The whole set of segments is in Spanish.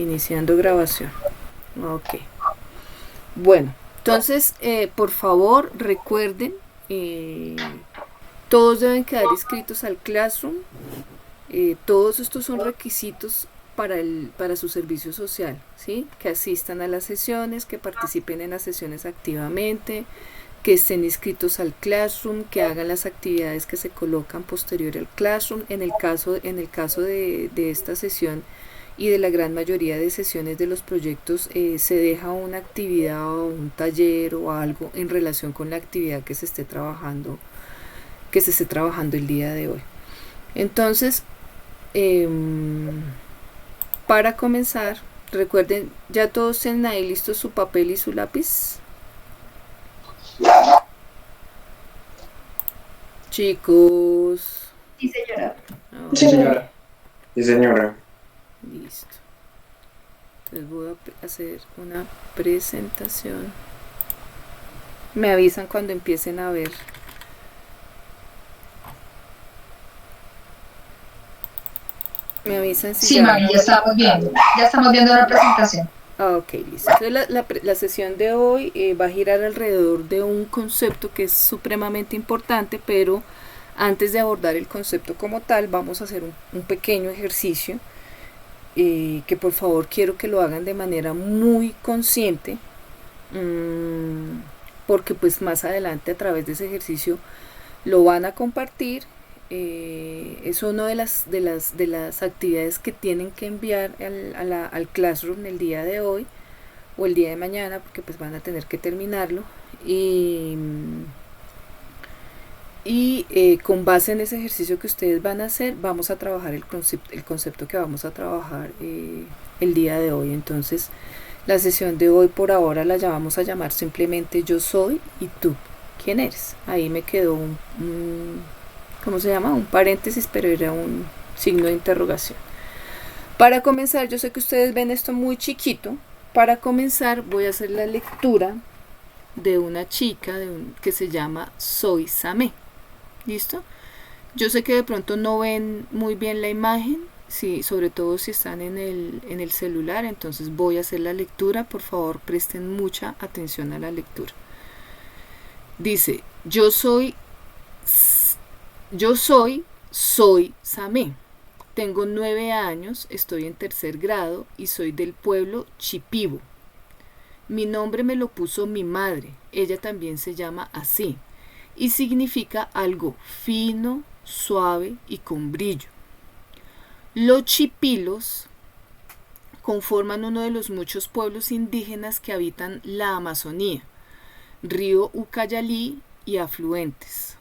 Iniciando grabación. Ok. Bueno, entonces, por favor, recuerden, todos deben quedar inscritos al Classroom. Todos estos son requisitos para su servicio social, ¿sí? Que asistan a las sesiones, que participen en las sesiones activamente, que estén inscritos al Classroom, que hagan las actividades que se colocan posterior al Classroom. En el caso de esta sesión y de la gran mayoría de sesiones de los proyectos, se deja una actividad o un taller o algo en relación con la actividad que se esté trabajando el día de hoy. Entonces, para comenzar, recuerden, ya todos tienen ahí listos su papel y su lápiz. Chicos. Sí, señora. Ok, Sí, señora. Sí, señora. listo. Entonces voy a hacer una presentación. Me avisan cuando empiecen a ver. Me avisan si Sí, ya. Mari, ya estamos viendo. Ya estamos viendo la presentación. Ok, listo. Entonces la sesión de hoy va a girar alrededor de un concepto que es supremamente importante, pero antes de abordar el concepto como tal, vamos a hacer un pequeño ejercicio que por favor quiero que lo hagan de manera muy consciente, porque pues más adelante a través de ese ejercicio lo van a compartir. Es una de las actividades que tienen que enviar al Classroom el día de hoy o el día de mañana, porque pues van a tener que terminarlo. Y con base en ese ejercicio que ustedes van a hacer, vamos a trabajar el concepto que vamos a trabajar el día de hoy. Entonces, la sesión de hoy por ahora la vamos a llamar simplemente Yo soy y tú. ¿Quién eres? Ahí me quedó ¿cómo se llama? Un paréntesis, pero era un signo de interrogación. Para comenzar, yo sé que ustedes ven esto muy chiquito. Para comenzar, voy a hacer la lectura de una chica que se llama Soy Samé. ¿Listo? Yo sé que de pronto no ven muy bien la imagen, sí, sobre todo si están en el celular, entonces voy a hacer la lectura. Por favor, presten mucha atención a la lectura. Dice, soy Samé. Tengo 9 años, estoy en tercer grado y soy del pueblo Chipibo. Mi nombre me lo puso mi madre, ella también se llama así, y significa algo fino, suave y con brillo. Los chipilos conforman uno de los muchos pueblos indígenas que habitan la Amazonía, río Ucayali y afluentes.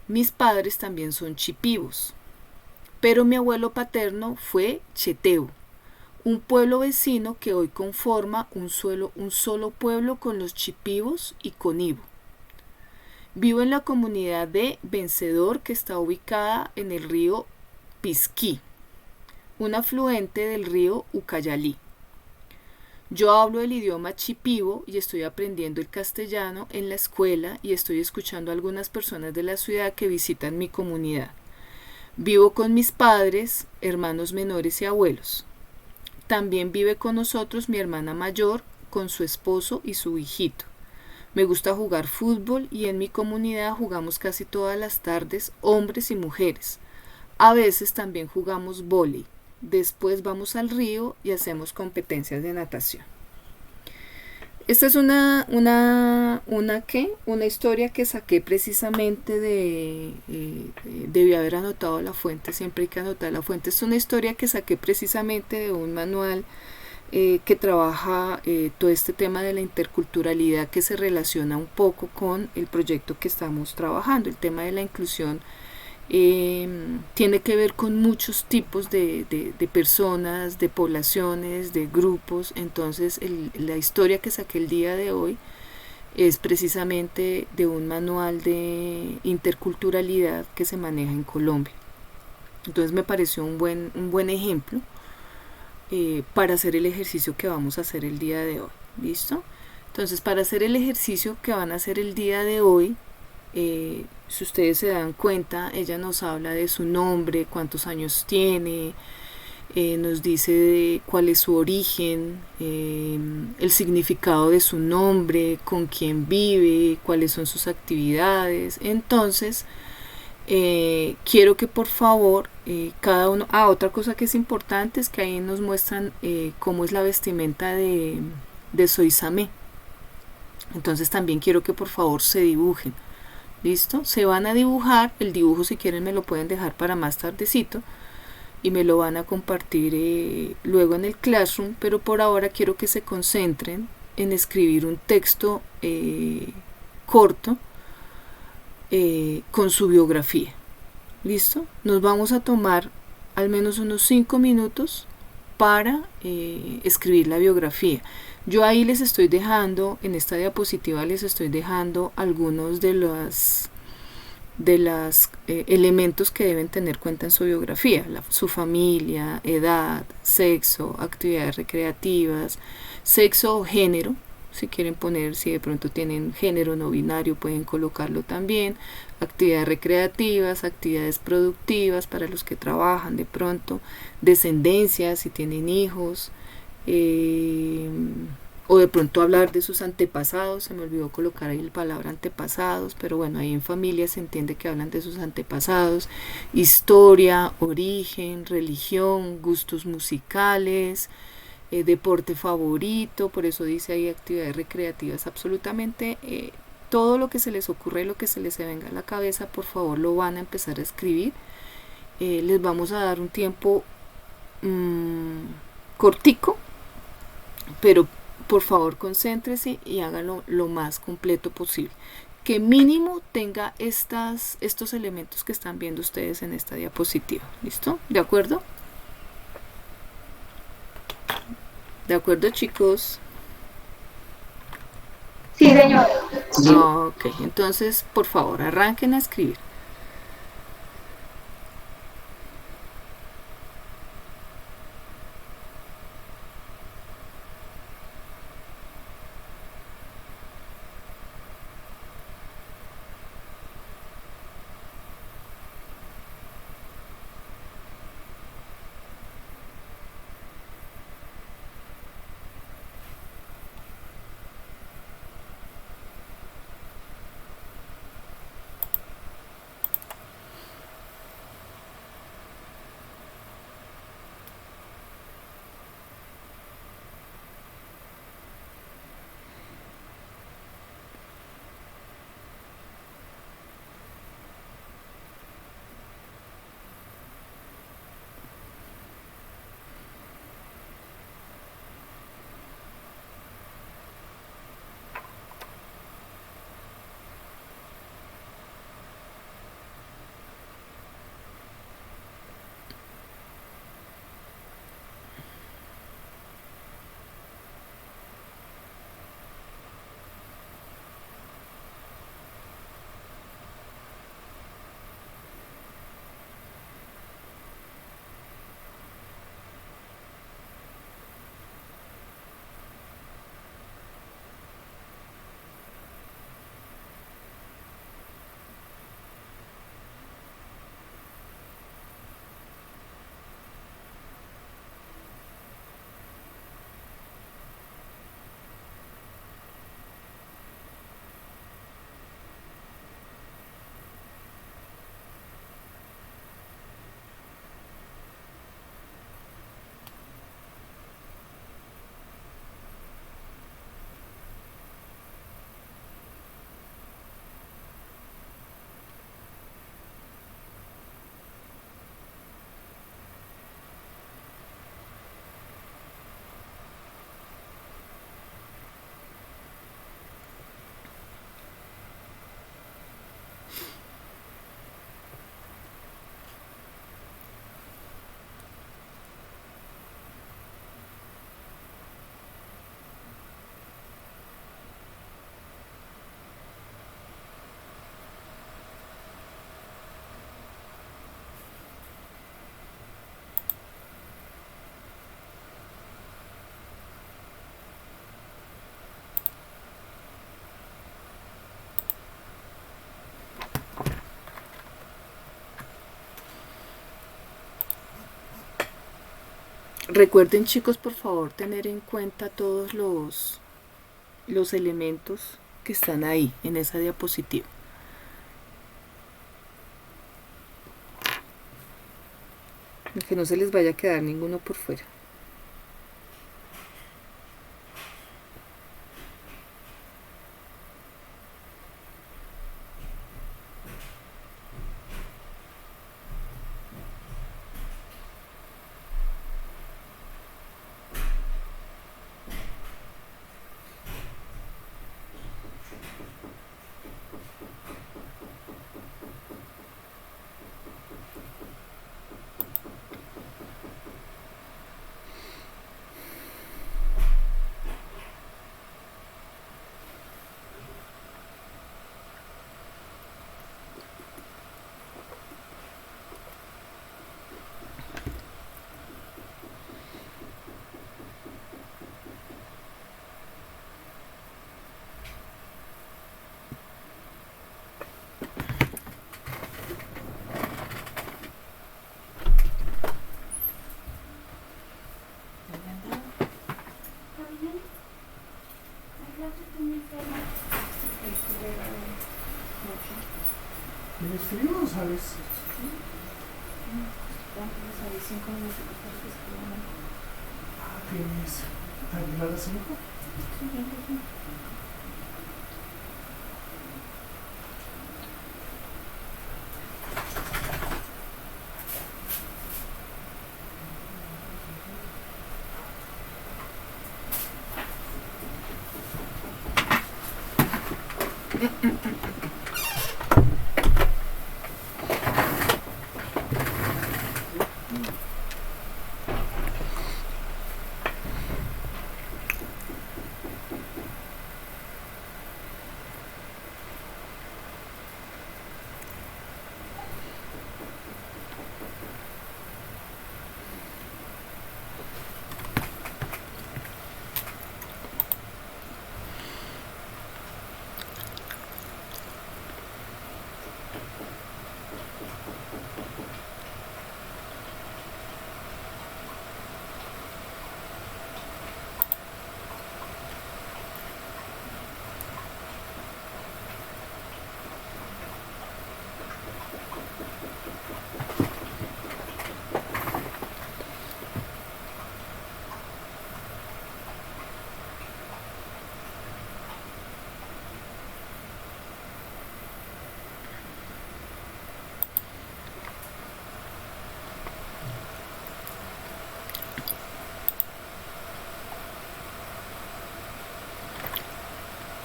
Mis padres también son chipivos, pero mi abuelo paterno fue cheteo, un pueblo vecino que hoy conforma un solo pueblo con los chipivos y con Ibo. Vivo en la comunidad de Vencedor, que está ubicada en el río Pisquí, un afluente del río Ucayali. Yo hablo el idioma chipivo y estoy aprendiendo el castellano en la escuela y estoy escuchando a algunas personas de la ciudad que visitan mi comunidad. Vivo con mis padres, hermanos menores y abuelos. También vive con nosotros mi hermana mayor, con su esposo y su hijito. Me gusta jugar fútbol y en mi comunidad jugamos casi todas las tardes, hombres y mujeres. A veces también jugamos vóley. Después vamos al río y hacemos competencias de natación. Esta es una historia que saqué precisamente debí haber anotado la fuente, siempre hay que anotar la fuente. Es una historia que saqué precisamente de un manual que trabaja todo este tema de la interculturalidad, que se relaciona un poco con el proyecto que estamos trabajando. El tema de la inclusión tiene que ver con muchos tipos de personas, de poblaciones, de grupos. Entonces la historia que saqué el día de hoy es precisamente de un manual de interculturalidad que se maneja en Colombia. Entonces me pareció un buen ejemplo para hacer el ejercicio que vamos a hacer el día de hoy. ¿Listo? Entonces, para hacer el ejercicio que van a hacer el día de hoy, si ustedes se dan cuenta, ella nos habla de su nombre, cuántos años tiene, nos dice cuál es su origen, el significado de su nombre, con quién vive, cuáles son sus actividades. Entonces, quiero que por favor cada uno... otra cosa que es importante es que ahí nos muestran cómo es la vestimenta de Soizamé. Entonces también quiero que por favor se dibujen. ¿Listo? Se van a dibujar. El dibujo, si quieren, me lo pueden dejar para más tardecito y me lo van a compartir luego en el Classroom, pero por ahora quiero que se concentren en escribir un texto corto con su biografía. ¿Listo? Nos vamos a tomar al menos unos 5 minutos para escribir la biografía. Yo ahí les estoy dejando, en esta diapositiva les estoy dejando algunos de los elementos que deben tener cuenta en su biografía: su familia, edad, sexo, actividades recreativas, sexo o género. Si quieren poner, si de pronto tienen género no binario, pueden colocarlo también. Actividades recreativas, actividades productivas para los que trabajan de pronto, descendencia, si tienen hijos, o de pronto hablar de sus antepasados. Se me olvidó colocar ahí la palabra antepasados, pero bueno, ahí en familia se entiende que hablan de sus antepasados. Historia, origen, religión, gustos musicales, deporte favorito, por eso dice ahí actividades recreativas. Absolutamente todo lo que se les ocurre, lo que se les venga a la cabeza, por favor lo van a empezar a escribir. Les vamos a dar un tiempo cortico, pero por favor concéntrese y háganlo lo más completo posible. Que mínimo tenga estos elementos que están viendo ustedes en esta diapositiva. ¿Listo? ¿De acuerdo? ¿De acuerdo, chicos? Sí, señora. Ok, entonces por favor arranquen a escribir. Recuerden, chicos, por favor, tener en cuenta todos los elementos que están ahí en esa diapositiva. Que no se les vaya a quedar ninguno por fuera. ¿Tienes frío o sabes? ¿Tienes también a las 5?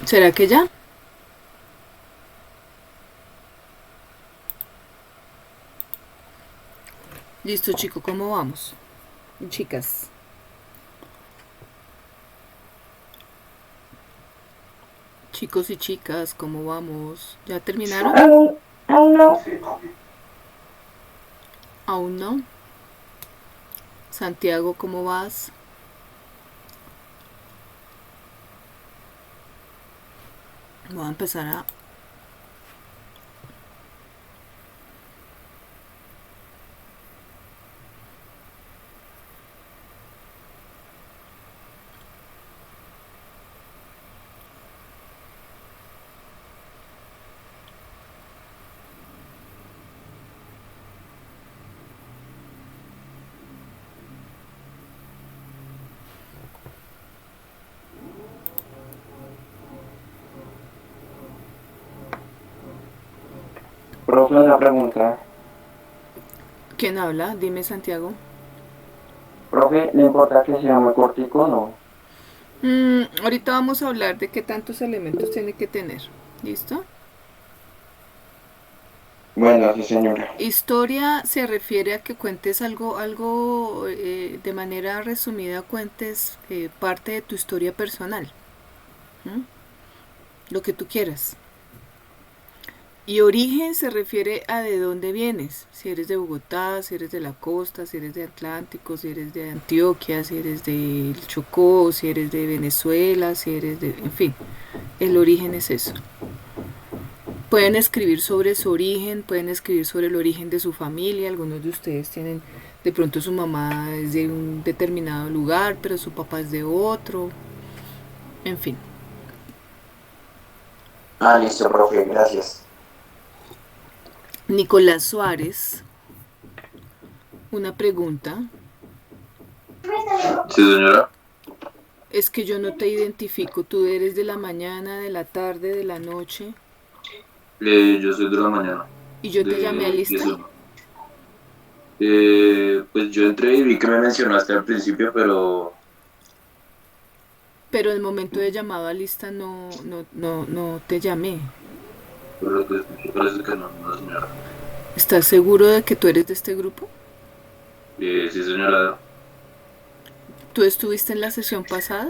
¿Será que ya? Listo, chico, ¿cómo vamos? Chicas. Chicos y chicas, ¿cómo vamos? ¿Ya terminaron? Aún no. ¿Aún no? Santiago, ¿cómo vas? Voy a empezar a... Profe, una pregunta. ¿Quién habla? Dime, Santiago. Profe, ¿le importa que sea muy cortico o no? Ahorita vamos a hablar de qué tantos elementos tiene que tener. ¿Listo? Bueno, sí, señora. Historia se refiere a que cuentes algo de manera resumida, cuentes parte de tu historia personal. ¿Mm? Lo que tú quieras. Y origen se refiere a de dónde vienes. Si eres de Bogotá, si eres de la costa, si eres de Atlántico, si eres de Antioquia, si eres del Chocó, si eres de Venezuela, si eres de... En fin, el origen es eso. Pueden escribir sobre su origen, pueden escribir sobre el origen de su familia. Algunos de ustedes tienen De pronto su mamá es de un determinado lugar, pero su papá es de otro. En fin. Ah, listo, profe, gracias. Nicolás Suárez, una pregunta. Sí, señora. Es que yo no te identifico. ¿Tú eres de la mañana, de la tarde, de la noche? Yo soy de la mañana, ¿Y yo te llamé a de lista? 10 a 1. Pues yo entré y vi que me mencionaste al principio, Pero en el momento de llamado a lista no te llamé. pero lo que escuché parece que no, no, señora. ¿Estás seguro de que tú eres de este grupo? Sí, señora. ¿Tú estuviste en la sesión pasada?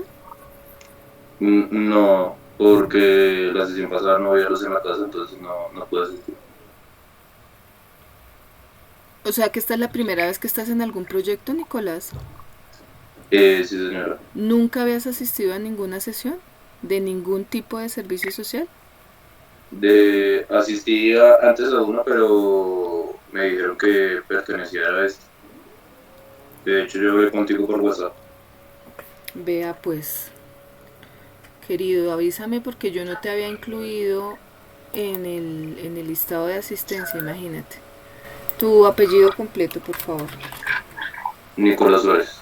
No, porque la sesión pasada no había luz en la casa, entonces no pude asistir. O sea que esta es la primera vez que estás en algún proyecto, Nicolás. Sí, señora. ¿Nunca habías asistido a ninguna sesión de ningún tipo de servicio social? Asistí antes a una, pero me dijeron que pertenecía a este. De hecho, yo hablé contigo por WhatsApp. Vea pues, querido, avísame porque yo no te había incluido en el listado de asistencia, imagínate. Tu apellido completo, por favor. Nicolás Suárez.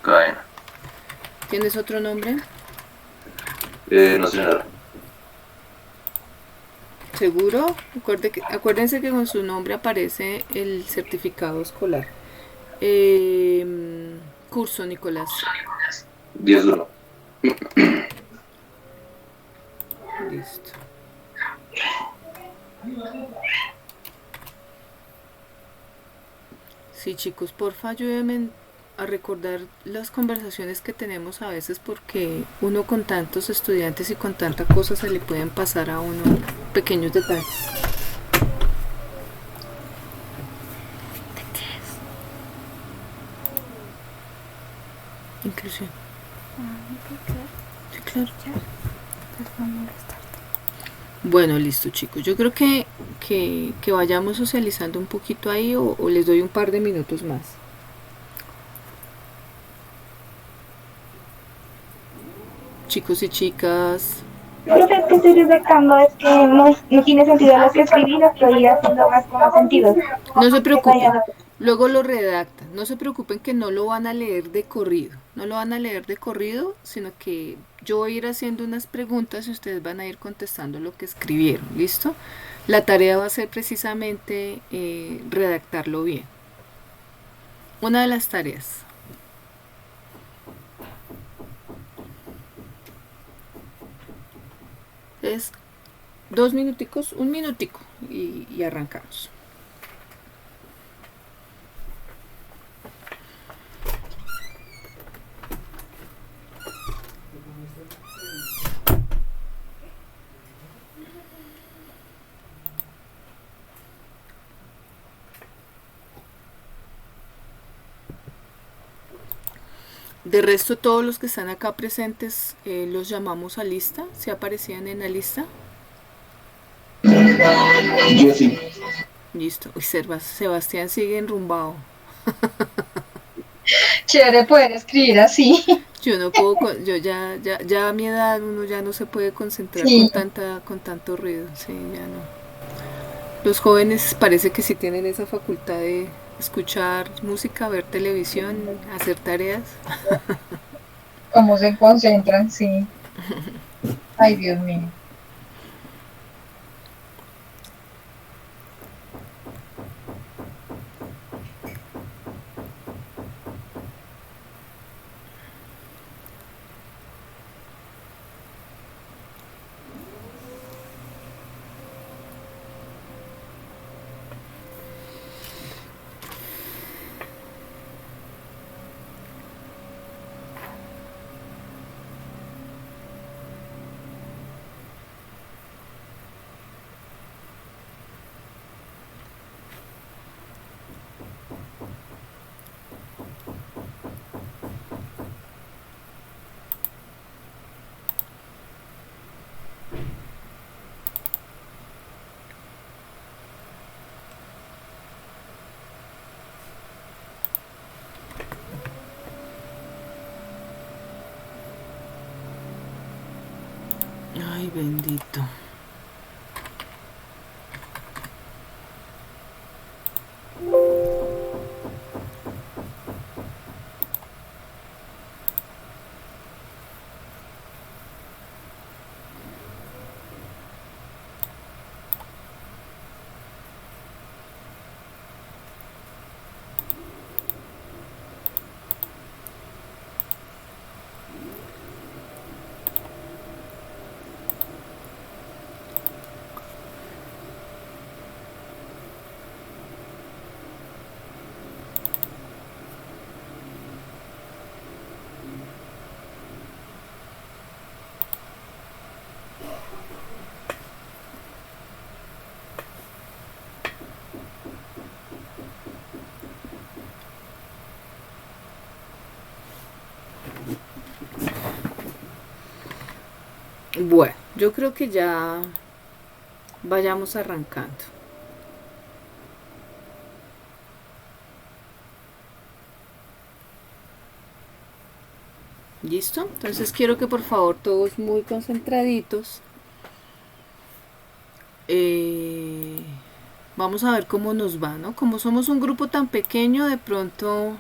Cadena. ¿Tienes otro nombre? No, señora. ¿Seguro? Acuérdense que con su nombre aparece el certificado escolar. Curso, Nicolás. 10-1. Listo. Sí, chicos, porfa, ayúdenme a recordar las conversaciones que tenemos a veces porque uno con tantos estudiantes y con tanta cosa se le pueden pasar a uno pequeños detalles. ¿De qué es? Inclusión. Sí, claro. Bueno, listo, chicos. Yo creo que vayamos socializando un poquito ahí o les doy un par de minutos más. Chicos y chicas. Lo que estoy detectando es que no tiene sentido lo que escribí, lo estoy haciendo más con los sentidos. No se preocupen, luego lo redactan. No se preocupen que no lo van a leer de corrido. No lo van a leer de corrido, sino que yo voy a ir haciendo unas preguntas y ustedes van a ir contestando lo que escribieron. ¿Listo? La tarea va a ser precisamente redactarlo bien. Una de las tareas. Es 2 minuticos, un minutico y arrancamos. De resto, todos los que están acá presentes los llamamos a lista. ¿Se aparecían en la lista? Yo sí. Listo. Uy, Sebastián sigue enrumbado. Chévere poder escribir así. Yo no puedo, yo ya a mi edad uno ya no se puede concentrar Sí. con tanto ruido. Sí, ya no. Los jóvenes parece que sí tienen esa facultad de escuchar música, ver televisión, hacer tareas. Cómo se concentran, sí. Ay, Dios mío. Ay, bendito. Bueno, yo creo que ya vayamos arrancando. ¿Listo? Entonces quiero que por favor todos muy concentraditos. Vamos a ver cómo nos va, ¿no? Como somos un grupo tan pequeño, de pronto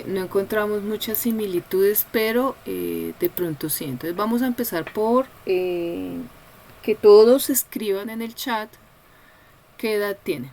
no encontramos muchas similitudes, pero de pronto sí. Entonces vamos a empezar por que todos escriban en el chat qué edad tienen.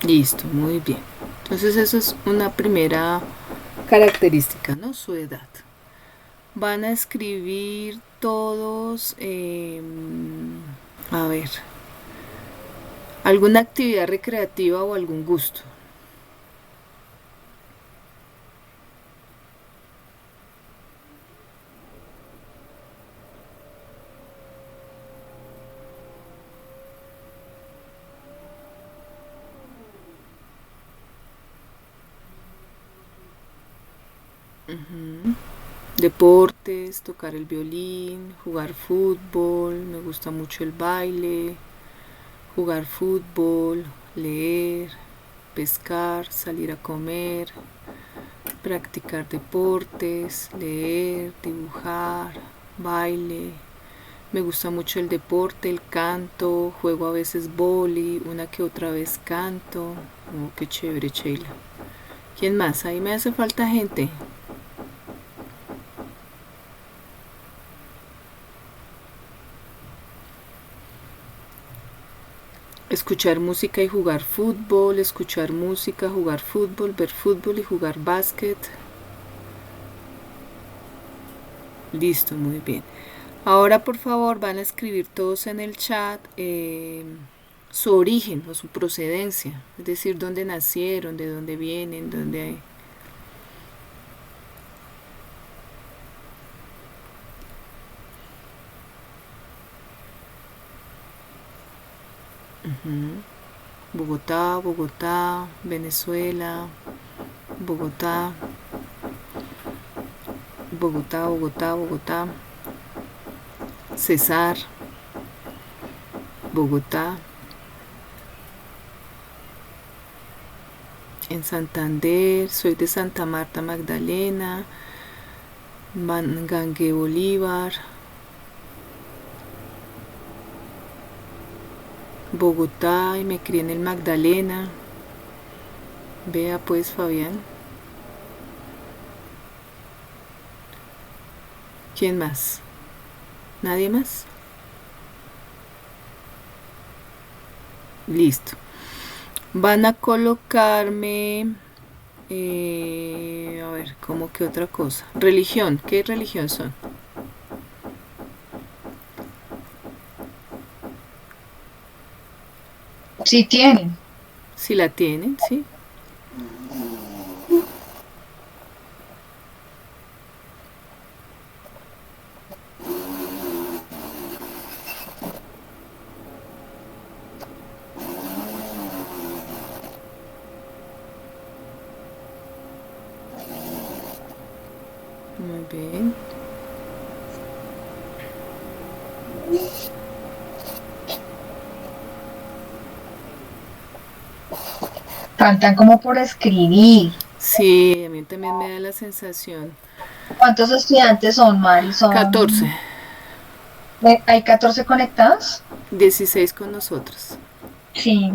Listo, muy bien. Entonces eso es una primera característica, ¿no? Su edad. Van a escribir todos, a ver, alguna actividad recreativa o algún gusto. Deportes, tocar el violín, jugar fútbol, me gusta mucho el baile, jugar fútbol, leer, pescar, salir a comer, practicar deportes, leer, dibujar, baile. Me gusta mucho el deporte, el canto, juego a veces vóley, una que otra vez canto. Oh, qué chévere, Sheila. ¿Quién más? Ahí me hace falta gente. Escuchar música y jugar fútbol, escuchar música, jugar fútbol, ver fútbol y jugar básquet. Listo, muy bien. Ahora por favor van a escribir todos en el chat su origen o su procedencia, es decir, dónde nacieron, de dónde vienen, dónde... Bogotá, Bogotá, Venezuela, Bogotá, Bogotá, Bogotá, Bogotá, Cesar, Bogotá, en Santander, soy de Santa Marta Magdalena, Mangangue Bolívar, Bogotá y me crié en el Magdalena. Vea pues, Fabián. ¿Quién más? ¿Nadie más? Listo. Van a colocarme, a ver, ¿cómo que otra cosa? Religión. ¿Qué religión son? Sí tienen. Si la tienen, sí. Muy bien. Faltan como por escribir. Sí, a mí también me da la sensación. ¿Cuántos estudiantes son, Mari? 14, ¿Hay 14 conectados? 16 con nosotros. Sí.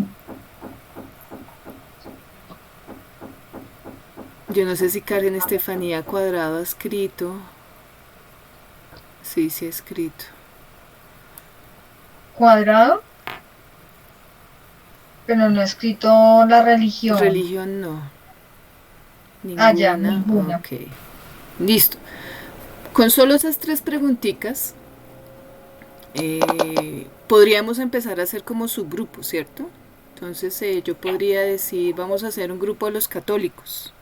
Yo no sé si Karen Estefanía Cuadrado ha escrito. Sí, sí ha escrito. ¿Cuadrado? Pero no ha escrito la religión. Religión no. Ah, ya, Ninguna. ninguna. Ok. Listo. Con solo esas 3 preguntitas, podríamos empezar a hacer como subgrupos, ¿cierto? Entonces yo podría decir, vamos a hacer un grupo de los católicos,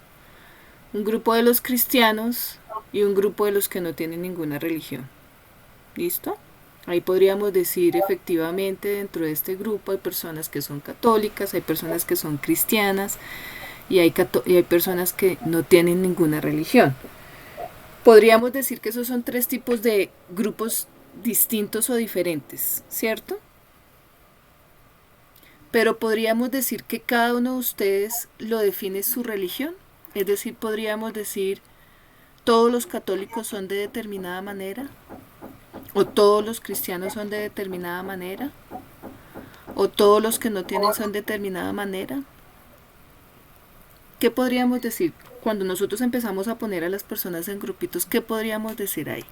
un grupo de los cristianos y un grupo de los que no tienen ninguna religión. ¿Listo? Ahí podríamos decir efectivamente dentro de este grupo hay personas que son católicas, hay personas que son cristianas y hay personas que no tienen ninguna religión. Podríamos decir que esos son 3 tipos de grupos distintos o diferentes, ¿cierto? Pero podríamos decir que cada uno de ustedes lo define su religión. Es decir, podríamos decir todos los católicos son de determinada manera, o todos los cristianos son de determinada manera, o todos los que no tienen son de determinada manera. ¿Qué podríamos decir? Cuando nosotros empezamos a poner a las personas en grupitos, ¿qué podríamos decir ahí?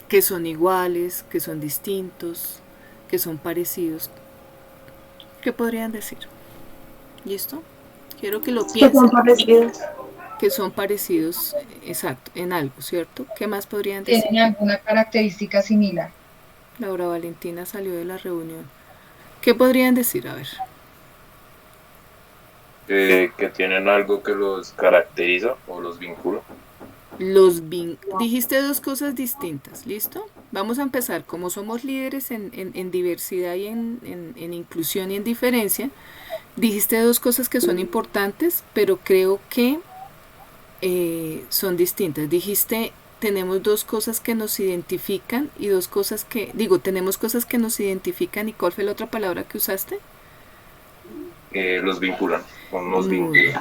Que son iguales, que son distintos, que son parecidos. ¿Qué podrían decir? ¿Listo? Quiero que lo Que piensen. son parecidos. Que son parecidos, exacto, en algo, ¿cierto? ¿Qué más podrían decir? ¿Tienen alguna característica similar? Laura Valentina salió de la reunión. ¿Qué podrían decir? A ver. Que tienen algo que los caracteriza o los vincula. Dijiste 2 cosas distintas, ¿listo? Vamos a empezar. Como somos líderes en diversidad y en inclusión y en diferencia, dijiste 2 cosas que son importantes, pero creo que son distintas. Dijiste, tenemos 2 cosas que nos identifican y 2 cosas que, tenemos cosas que nos identifican. ¿Y cuál fue la otra palabra que usaste? Los vinculan, o nos Muy vinculan. bien.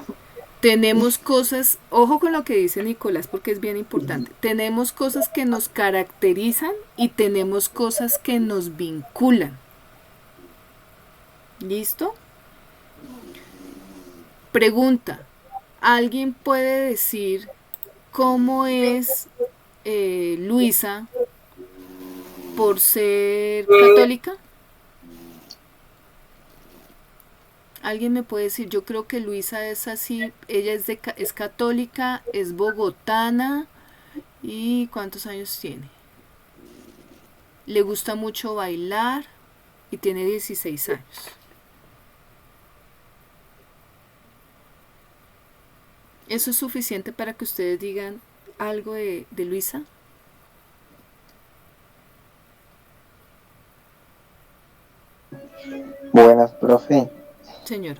Tenemos cosas, ojo con lo que dice Nicolás porque es bien importante. Tenemos cosas que nos caracterizan y tenemos cosas que nos vinculan. ¿Listo? Pregunta. ¿Alguien puede decir cómo es Luisa por ser católica? ¿Alguien me puede decir? Yo creo que Luisa es así, ella es católica, es bogotana y ¿cuántos años tiene? Le gusta mucho bailar y tiene 16 años. ¿Eso es suficiente para que ustedes digan algo de Luisa? Buenas, profe. Señor.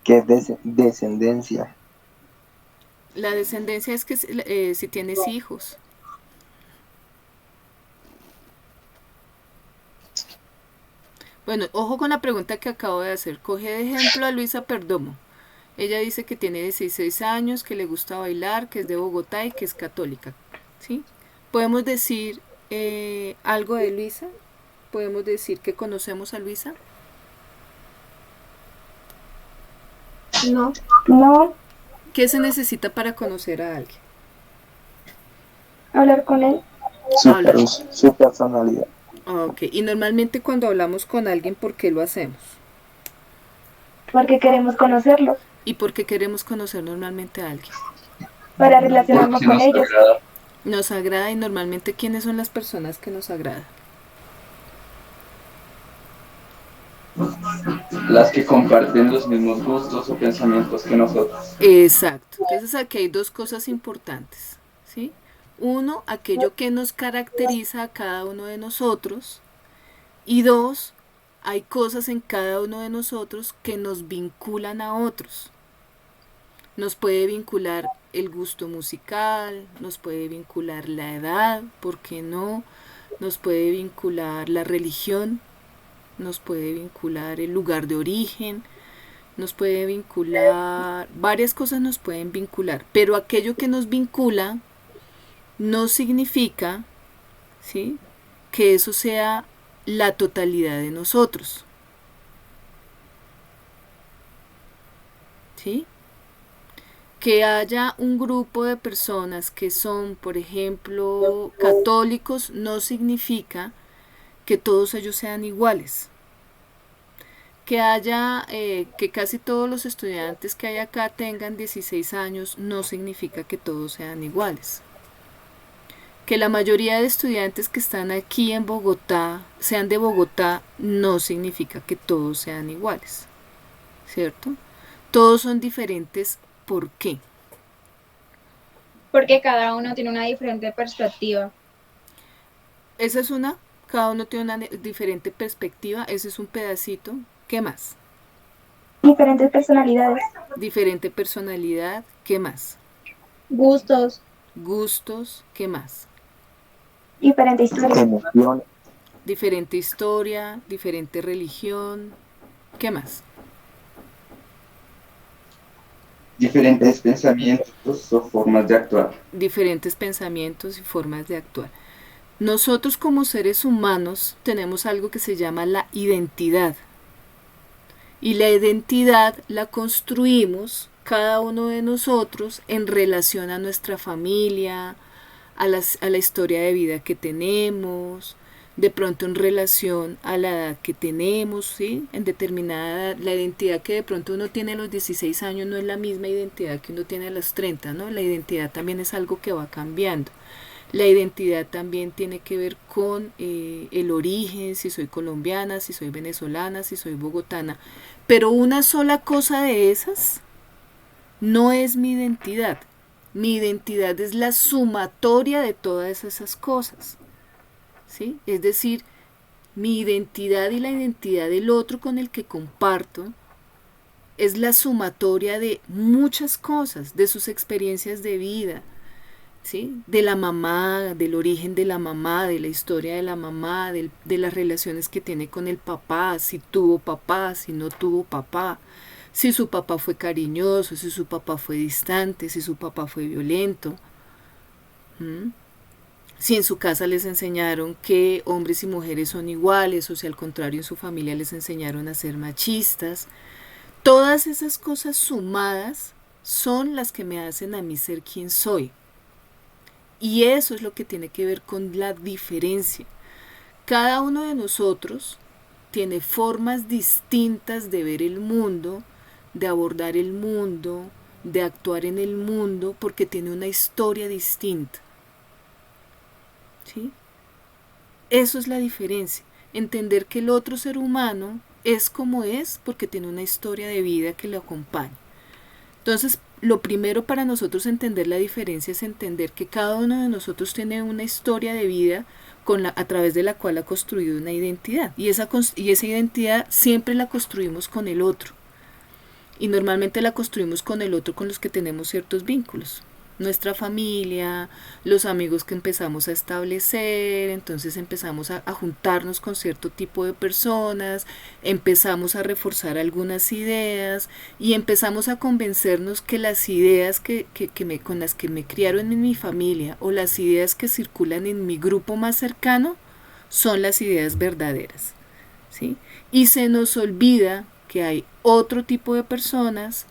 ¿Qué es descendencia? La descendencia es que si tienes hijos. Bueno, ojo con la pregunta que acabo de hacer. Coge de ejemplo a Luisa Perdomo. Ella dice que tiene 16 años, que le gusta bailar, que es de Bogotá y que es católica. ¿Sí? ¿Podemos decir algo de Luisa? ¿Podemos decir que conocemos a Luisa? No. No. ¿Qué se necesita para conocer a alguien? Hablar con él. Su personalidad. Ok, y normalmente cuando hablamos con alguien, ¿por qué lo hacemos? Porque queremos conocerlo. ¿Y por qué queremos conocer normalmente a alguien? Para relacionarnos Porque con nos ellos. agrada. Nos agrada y normalmente ¿quiénes son las personas que nos agradan? Las que comparten los mismos gustos o pensamientos que nosotros. Exacto. Entonces aquí hay 2 cosas importantes, ¿sí? Uno, aquello que nos caracteriza a cada uno de nosotros. Y 2, hay cosas en cada uno de nosotros que nos vinculan a otros. Nos puede vincular el gusto musical, nos puede vincular la edad, ¿por qué no? Nos puede vincular la religión, nos puede vincular el lugar de origen, nos puede vincular, varias cosas nos pueden vincular, pero aquello que nos vincula no significa, ¿sí?, que eso sea la totalidad de nosotros. ¿Sí? Que haya un grupo de personas que son, por ejemplo, católicos, no significa que todos ellos sean iguales. Que haya, que casi todos los estudiantes que hay acá tengan 16 años, no significa que todos sean iguales. Que la mayoría de estudiantes que están aquí en Bogotá sean de Bogotá, no significa que todos sean iguales, ¿cierto? Todos son diferentes, ¿por qué? Porque cada uno tiene una diferente perspectiva. Esa es una, cada uno tiene una diferente perspectiva, ese es un pedacito. ¿Qué más? Diferentes personalidades. Diferente personalidad, ¿qué más? Gustos. Gustos, ¿qué más? Diferente historia. Emociones. Diferente historia, diferente religión, ¿qué más? Diferentes pensamientos o formas de actuar. Diferentes pensamientos y formas de actuar. Nosotros como seres humanos tenemos algo que se llama la identidad. Y la identidad la construimos cada uno de nosotros en relación a nuestra familia, a la historia de vida que tenemos, de pronto en relación a la edad que tenemos, ¿sí? En determinada edad, la identidad que de pronto uno tiene a los 16 años no es la misma identidad que uno tiene a los 30, ¿no? La identidad también es algo que va cambiando. La identidad también tiene que ver con el origen, si soy colombiana, si soy venezolana, si soy bogotana. Pero una sola cosa de esas no es mi identidad. Mi identidad es la sumatoria de todas esas cosas, ¿sí? Es decir, mi identidad y la identidad del otro con el que comparto es la sumatoria de muchas cosas, de sus experiencias de vida, ¿sí? De la mamá, del origen de la mamá, de la historia de la mamá, de las relaciones que tiene con el papá, si tuvo papá, si no tuvo papá, si su papá fue cariñoso, si su papá fue distante, si su papá fue violento. Si en su casa les enseñaron que hombres y mujeres son iguales, o si al contrario en su familia les enseñaron a ser machistas. Todas esas cosas sumadas son las que me hacen a mí ser quien soy. Y eso es lo que tiene que ver con la diferencia. Cada uno de nosotros tiene formas distintas de ver el mundo, de abordar el mundo, de actuar en el mundo, porque tiene una historia distinta. ¿Sí? Eso es la diferencia. Entender que el otro ser humano es como es porque tiene una historia de vida que lo acompaña. Entonces, lo primero para nosotros entender la diferencia es entender que cada uno de nosotros tiene una historia de vida a través de la cual ha construido una identidad. Y esa identidad siempre la construimos con el otro. Y normalmente la construimos con el otro con los que tenemos ciertos vínculos. Nuestra familia, los amigos que empezamos a establecer, entonces empezamos a juntarnos con cierto tipo de personas, empezamos a reforzar algunas ideas y empezamos a convencernos que las ideas con las que me criaron en mi familia o las ideas que circulan en mi grupo más cercano son las ideas verdaderas, ¿sí? Y se nos olvida que hay otro tipo de personas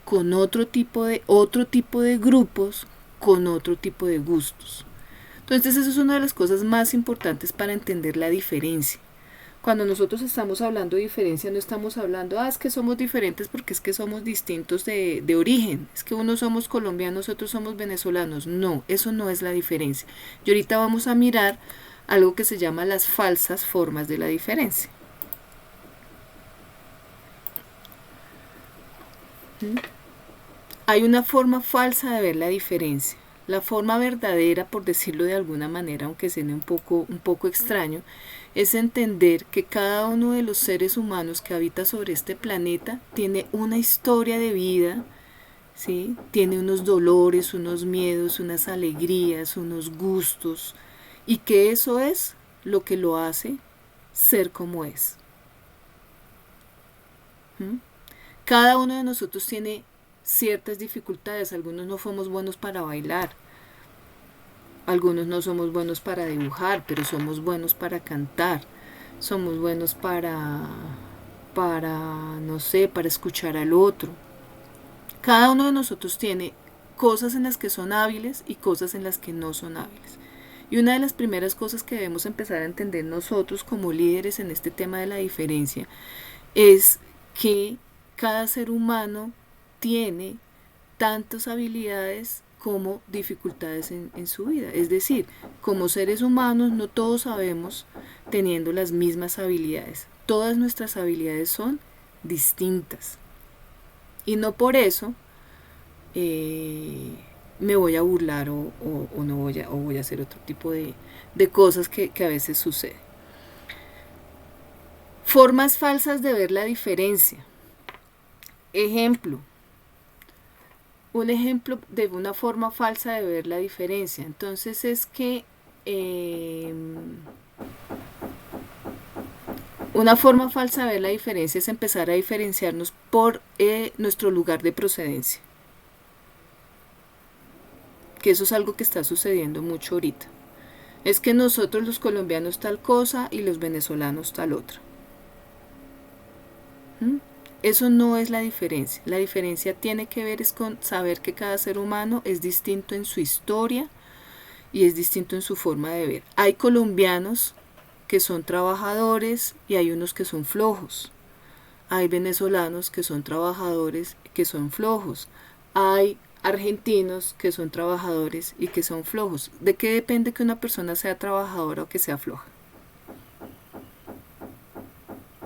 con otro tipo de grupos, con otro tipo de gustos. Entonces eso es una de las cosas más importantes para entender la diferencia. Cuando nosotros estamos hablando de diferencia, no estamos hablando, es que somos diferentes porque es que somos distintos de origen, es que unos somos colombianos, otros somos venezolanos. No, eso no es la diferencia. Y ahorita vamos a mirar algo que se llama las falsas formas de la diferencia. Hay una forma falsa de ver la diferencia. La forma verdadera, por decirlo de alguna manera, aunque suene un poco extraño, es entender que cada uno de los seres humanos que habita sobre este planeta tiene una historia de vida, ¿sí? Tiene unos dolores, unos miedos, unas alegrías, unos gustos, y que eso es lo que lo hace ser como es. ¿Mm? Cada uno de nosotros tiene ciertas dificultades. Algunos no somos buenos para bailar, algunos no somos buenos para dibujar, pero somos buenos para cantar, somos buenos no sé, para escuchar al otro. Cada uno de nosotros tiene cosas en las que son hábiles y cosas en las que no son hábiles. Y una de las primeras cosas que debemos empezar a entender nosotros como líderes en este tema de la diferencia es que cada ser humano tiene tantas habilidades como dificultades en su vida. Es decir, como seres humanos no todos sabemos teniendo las mismas habilidades. Todas nuestras habilidades son distintas. Y no por eso me voy a burlar o no voy a hacer otro tipo de cosas que a veces suceden. Formas falsas de ver la diferencia. Ejemplo. Un ejemplo de una forma falsa de ver la diferencia. Entonces es que una forma falsa de ver la diferencia es empezar a diferenciarnos por nuestro lugar de procedencia. Que eso es algo que está sucediendo mucho ahorita. Es que nosotros los colombianos tal cosa y los venezolanos tal otra. Eso no es la diferencia. La diferencia tiene que ver es con saber que cada ser humano es distinto en su historia y es distinto en su forma de ver. Hay colombianos que son trabajadores y hay unos que son flojos. Hay venezolanos que son trabajadores que son flojos. Hay argentinos que son trabajadores y que son flojos. ¿De qué depende que una persona sea trabajadora o que sea floja?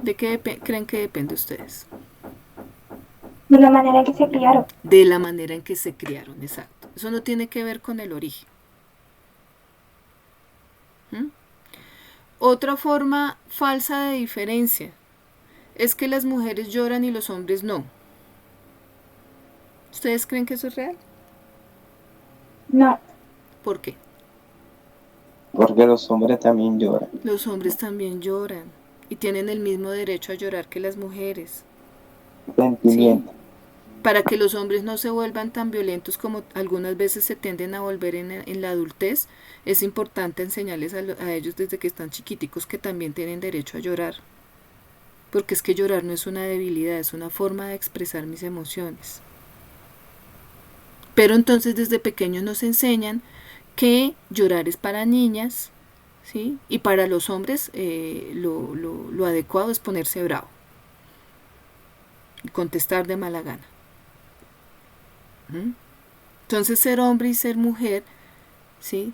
¿De qué creen que depende ustedes? De la manera en que se criaron. De la manera en que se criaron, exacto. Eso no tiene que ver con el origen. Otra forma falsa de diferencia es que las mujeres lloran y los hombres no. ¿Ustedes creen que eso es real? No. ¿Por qué? Porque los hombres también lloran. Los hombres también lloran y tienen el mismo derecho a llorar que las mujeres. Sentimiento. ¿Sí? Para que los hombres no se vuelvan tan violentos como algunas veces se tienden a volver en la adultez, es importante enseñarles a ellos desde que están chiquiticos que también tienen derecho a llorar. Porque es que llorar no es una debilidad, es una forma de expresar mis emociones. Pero entonces desde pequeños nos enseñan que llorar es para niñas, ¿sí? Y para los hombres lo adecuado es ponerse bravo y contestar de mala gana. Entonces ser hombre y ser mujer, ¿sí?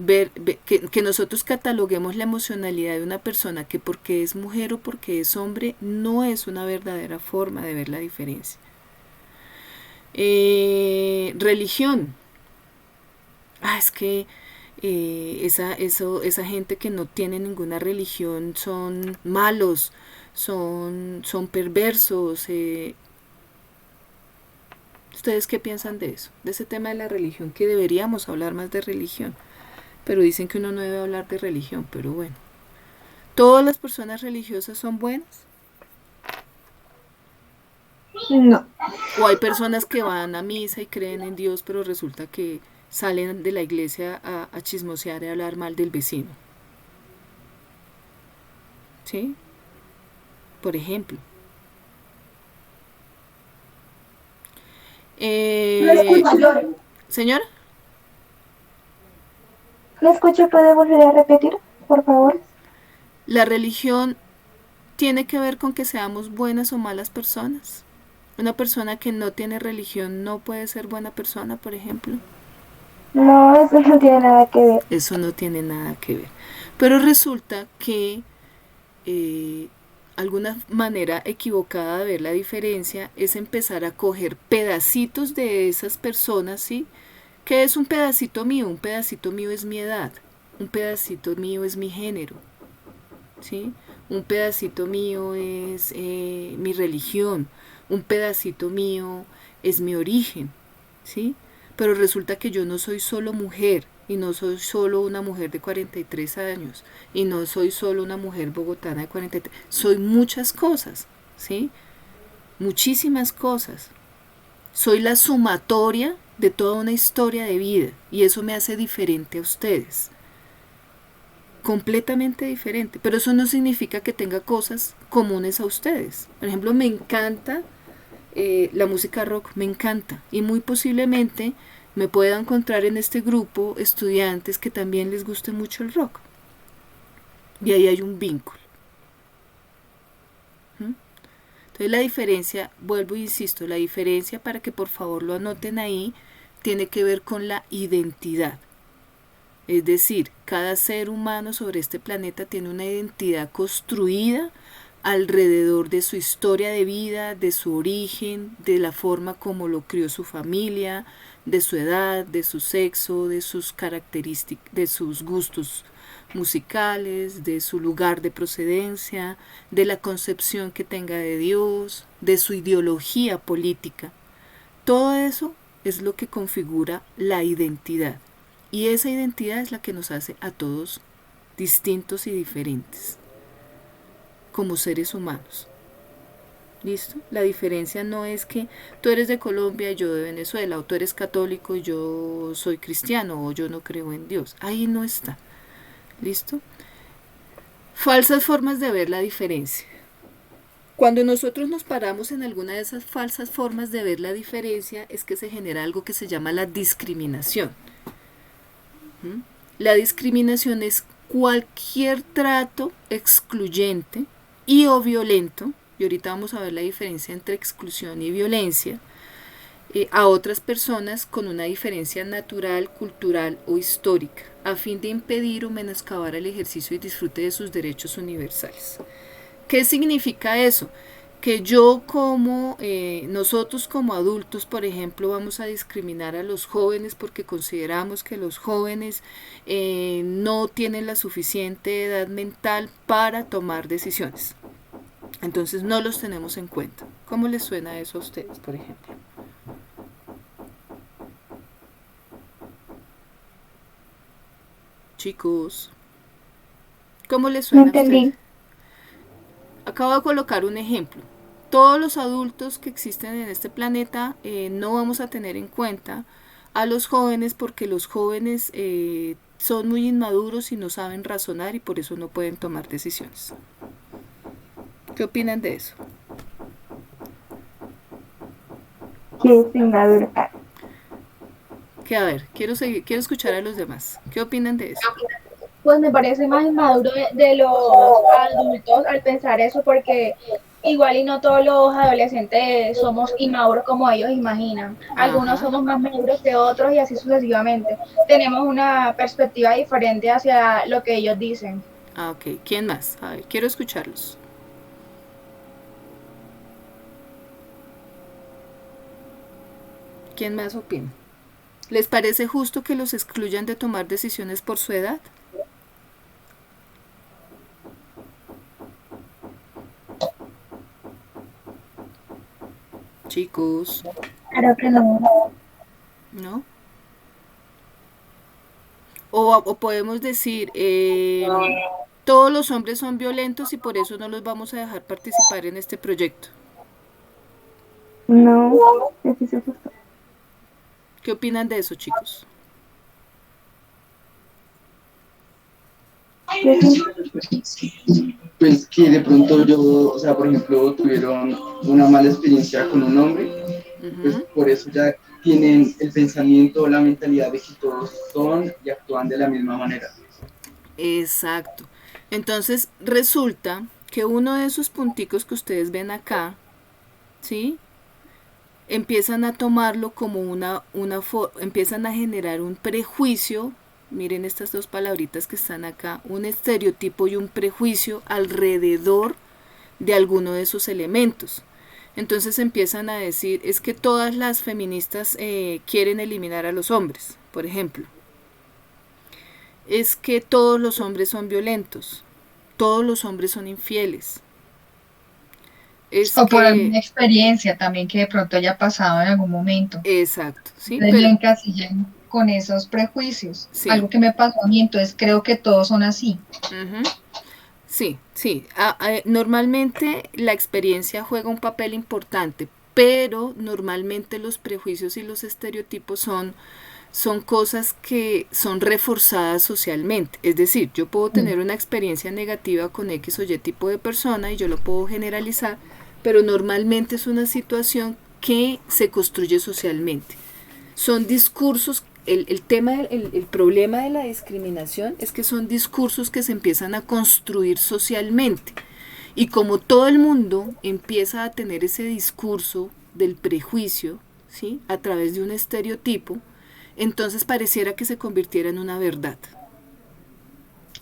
Que nosotros cataloguemos la emocionalidad de una persona que porque es mujer o porque es hombre no es una verdadera forma de ver la diferencia. Religión. Es que esa gente que no tiene ninguna religión son malos, son perversos. ¿Ustedes qué piensan de eso? De ese tema de la religión, que deberíamos hablar más de religión. Pero dicen que uno no debe hablar de religión, pero bueno. ¿Todas las personas religiosas son buenas? No. ¿O hay personas que van a misa y creen en Dios, pero resulta que salen de la iglesia a chismosear y a hablar mal del vecino? ¿Sí? Por ejemplo. No escucho. ¿Señora? No escucho, ¿puede volver a repetir, por favor? La religión tiene que ver con que seamos buenas o malas personas. Una persona que no tiene religión no puede ser buena persona, por ejemplo. No, eso no tiene nada que ver. Eso no tiene nada que ver. Pero resulta que alguna manera equivocada de ver la diferencia es empezar a coger pedacitos de esas personas, ¿sí? ¿Qué es un pedacito mío? Un pedacito mío es mi edad, un pedacito mío es mi género, ¿sí? Un pedacito mío es mi religión, un pedacito mío es mi origen, ¿sí? Pero resulta que yo no soy solo mujer, y no soy solo una mujer de 43 años, y no soy solo una mujer bogotana de 43, soy muchas cosas, ¿sí? Muchísimas cosas. Soy la sumatoria de toda una historia de vida, y eso me hace diferente a ustedes. Completamente diferente, pero eso no significa que tenga cosas comunes a ustedes. Por ejemplo, me encanta la música rock, me encanta, y muy posiblemente me pueda encontrar en este grupo estudiantes que también les guste mucho el rock, y ahí hay un vínculo. Entonces la diferencia, vuelvo e insisto, la diferencia, para que por favor lo anoten ahí, tiene que ver con la identidad. Es decir, cada ser humano sobre este planeta tiene una identidad construida alrededor de su historia de vida, de su origen, de la forma como lo crió su familia, de su edad, de su sexo, de sus características, de sus gustos musicales, de su lugar de procedencia, de la concepción que tenga de Dios, de su ideología política. Todo eso es lo que configura la identidad. Y esa identidad es la que nos hace a todos distintos y diferentes como seres humanos. ¿Listo? La diferencia no es que tú eres de Colombia y yo de Venezuela, o tú eres católico y yo soy cristiano, o yo no creo en Dios. Ahí no está. ¿Listo? Falsas formas de ver la diferencia. Cuando nosotros nos paramos en alguna de esas falsas formas de ver la diferencia, es que se genera algo que se llama la discriminación. La discriminación es cualquier trato excluyente y o violento, y ahorita vamos a ver la diferencia entre exclusión y violencia, a otras personas con una diferencia natural, cultural o histórica, a fin de impedir o menoscabar el ejercicio y disfrute de sus derechos universales. ¿Qué significa eso? Que nosotros como adultos, por ejemplo, vamos a discriminar a los jóvenes porque consideramos que los jóvenes no tienen la suficiente edad mental para tomar decisiones. Entonces no los tenemos en cuenta. ¿Cómo les suena eso a ustedes, por ejemplo? Chicos, ¿cómo les suena No entendí. a ustedes? Acabo de colocar un ejemplo. Todos los adultos que existen en este planeta no vamos a tener en cuenta a los jóvenes, porque los jóvenes son muy inmaduros y no saben razonar, y por eso no pueden tomar decisiones. ¿Qué opinan de eso? Que es inmaduro. Que a ver, quiero escuchar a los demás. ¿Qué opinan de eso? Pues me parece más inmaduro de los adultos al pensar eso, porque igual y no todos los adolescentes somos inmaduros como ellos imaginan. Algunos somos más maduros que otros y así sucesivamente. Tenemos una perspectiva diferente hacia lo que ellos dicen. Ah, ok. ¿Quién más? A ver, quiero escucharlos. ¿Quién más opina? ¿Les parece justo que los excluyan de tomar decisiones por su edad? Chicos. Claro que no. ¿No? O podemos decir, todos los hombres son violentos y por eso no los vamos a dejar participar en este proyecto. No, eso es justo. ¿Qué opinan de eso, chicos? Pues que de pronto o sea, por ejemplo, tuvieron una mala experiencia con un hombre, pues por eso ya tienen el pensamiento o la mentalidad de que todos son y actúan de la misma manera. Exacto. Entonces resulta que uno de esos punticos que ustedes ven acá, ¿sí? Empiezan a tomarlo como empiezan a generar un prejuicio. Miren estas dos palabritas que están acá, un estereotipo y un prejuicio alrededor de alguno de esos elementos. Entonces empiezan a decir, es que todas las feministas quieren eliminar a los hombres, por ejemplo. Es que todos los hombres son violentos, todos los hombres son infieles. es O por que, alguna experiencia también que de pronto haya pasado en algún momento. exacto, ¿sí? Entonces lo Pero, encasillan con esos prejuicios. sí. Algo que me pasó a mí, entonces creo que todos son así. Ujú. Sí, sí. Normalmente la experiencia juega un papel importante, pero normalmente los prejuicios y los estereotipos son cosas que son reforzadas socialmente. Es decir, yo puedo tener una experiencia negativa con X o Y tipo de persona y yo lo puedo generalizar, pero normalmente es una situación que se construye socialmente. Son discursos, el problema de la discriminación es que son discursos que se empiezan a construir socialmente. Y como todo el mundo empieza a tener ese discurso del prejuicio, ¿sí? A través de un estereotipo, entonces pareciera que se convirtiera en una verdad.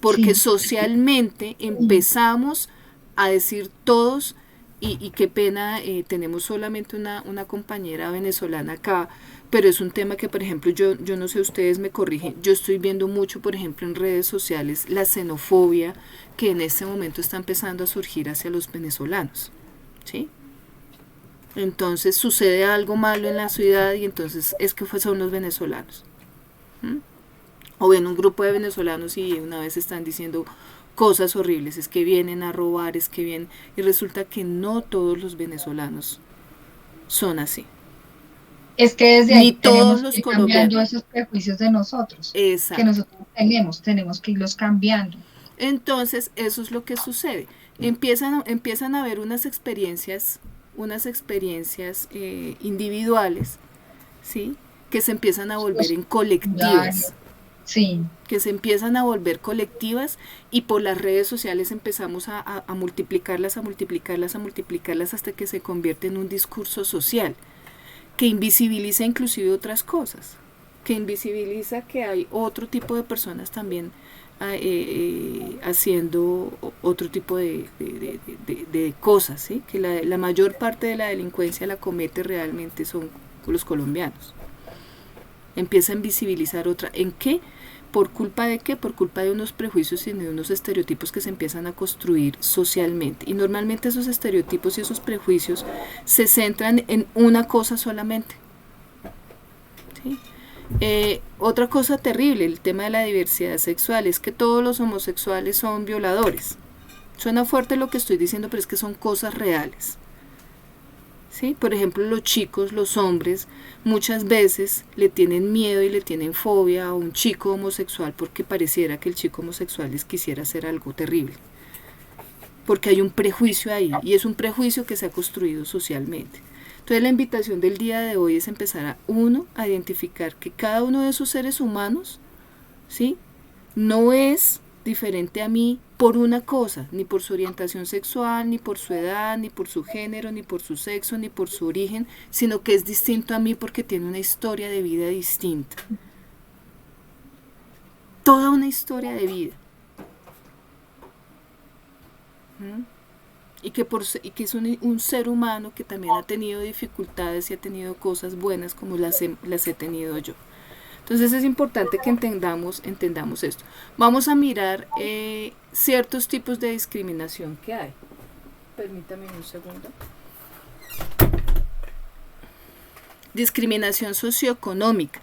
Porque Sí. socialmente empezamos a decir todos, y qué pena, tenemos solamente una compañera venezolana acá, pero es un tema que, por ejemplo, yo no sé, ustedes me corrigen, yo estoy viendo mucho, por ejemplo, en redes sociales, la xenofobia que en este momento está empezando a surgir hacia los venezolanos, ¿sí? Entonces sucede algo malo en la ciudad y entonces es que son los venezolanos. ¿Mm? O ven un grupo de venezolanos y una vez están diciendo cosas horribles, es que vienen a robar, es que vienen, y resulta que no todos los venezolanos son así. Es que desde Ni ahí todos tenemos los que ir cambiando colombianos. esos prejuicios de nosotros, que Exacto. nosotros tenemos que irlos cambiando. Entonces, eso es lo que sucede. Empiezan a haber unas experiencias individuales, ¿sí? Que se empiezan a volver en colectivas. Sí. Que se empiezan a volver colectivas y por las redes sociales empezamos a multiplicarlas, a multiplicarlas, a multiplicarlas hasta que se convierte en un discurso social que invisibiliza inclusive otras cosas, que invisibiliza que hay otro tipo de personas también haciendo otro tipo de cosas, ¿sí? Que la mayor parte de la delincuencia la comete realmente son los colombianos. Empieza a invisibilizar otra. ¿En qué? ¿Por culpa de qué? Por culpa de unos prejuicios y de unos estereotipos que se empiezan a construir socialmente. Y normalmente esos estereotipos y esos prejuicios se centran en una cosa solamente. ¿Sí? Otra cosa terrible, el tema de la diversidad sexual, es que todos los homosexuales son violadores. Suena fuerte lo que estoy diciendo, pero es que son cosas reales. ¿Sí? Por ejemplo, los chicos, los hombres, muchas veces le tienen miedo y le tienen fobia a un chico homosexual porque pareciera que el chico homosexual les quisiera hacer algo terrible. Porque hay un prejuicio ahí, y es un prejuicio que se ha construido socialmente. Entonces la invitación del día de hoy es empezar a identificar que cada uno de esos seres humanos, ¿sí? No es diferente a mí por una cosa, ni por su orientación sexual, ni por su edad, ni por su género, ni por su sexo, ni por su origen, sino que es distinto a mí porque tiene una historia de vida distinta. Toda una historia de vida. Y que es un ser humano que también ha tenido dificultades y ha tenido cosas buenas como las he tenido yo. Entonces es importante que entendamos esto. Vamos a mirar ciertos tipos de discriminación que hay. Permítame un segundo. Discriminación socioeconómica.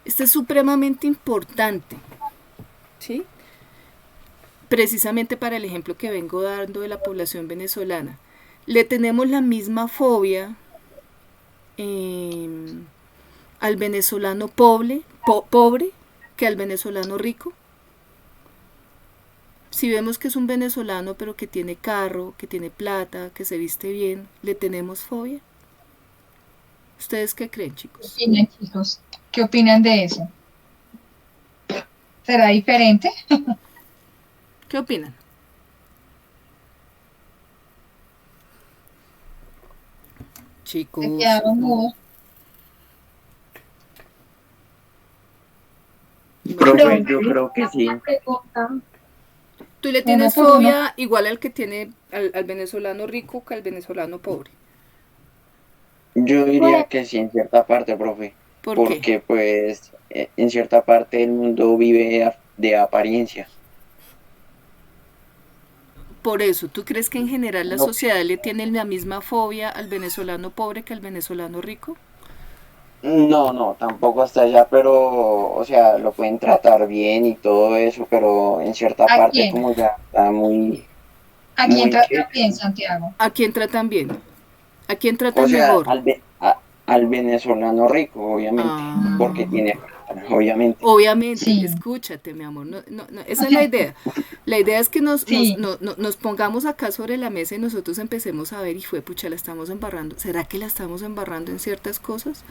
Esta es supremamente importante, ¿sí? Precisamente para el ejemplo que vengo dando de la población venezolana. Le tenemos la misma fobia al venezolano pobre que al venezolano rico. Si vemos que es un venezolano pero que tiene carro, que tiene plata, que se viste bien, ¿le tenemos fobia? ¿Ustedes qué creen, chicos? ¿Qué opinan, chicos? ¿Qué opinan de eso? ¿Será diferente? ¿Qué opinan? Chicos. Se quedaron mudos. Profe, yo creo que sí. ¿Tú le tienes fobia igual al que tiene al venezolano rico que al venezolano pobre? Yo diría que sí, en cierta parte, profe. Porque pues en cierta parte el mundo vive de apariencia. Por eso, ¿tú crees que en general la No, sociedad le tiene la misma fobia al venezolano pobre que al venezolano rico? no, tampoco hasta allá, pero, o sea, lo pueden tratar bien y todo eso, pero en cierta ¿A parte quién? como ya está ¿A quién muy trata que, bien, Santiago? ¿A quién tratan bien? ¿A quién o tratan sea, mejor? al venezolano rico, obviamente, porque Ah, tiene plata, obviamente. obviamente, Sí, escúchate, mi amor, no, esa es la idea. La idea es que sí, nos pongamos acá sobre la mesa y nosotros empecemos a ver, y fue, pucha, la estamos embarrando. ¿Será que la estamos embarrando en ciertas cosas?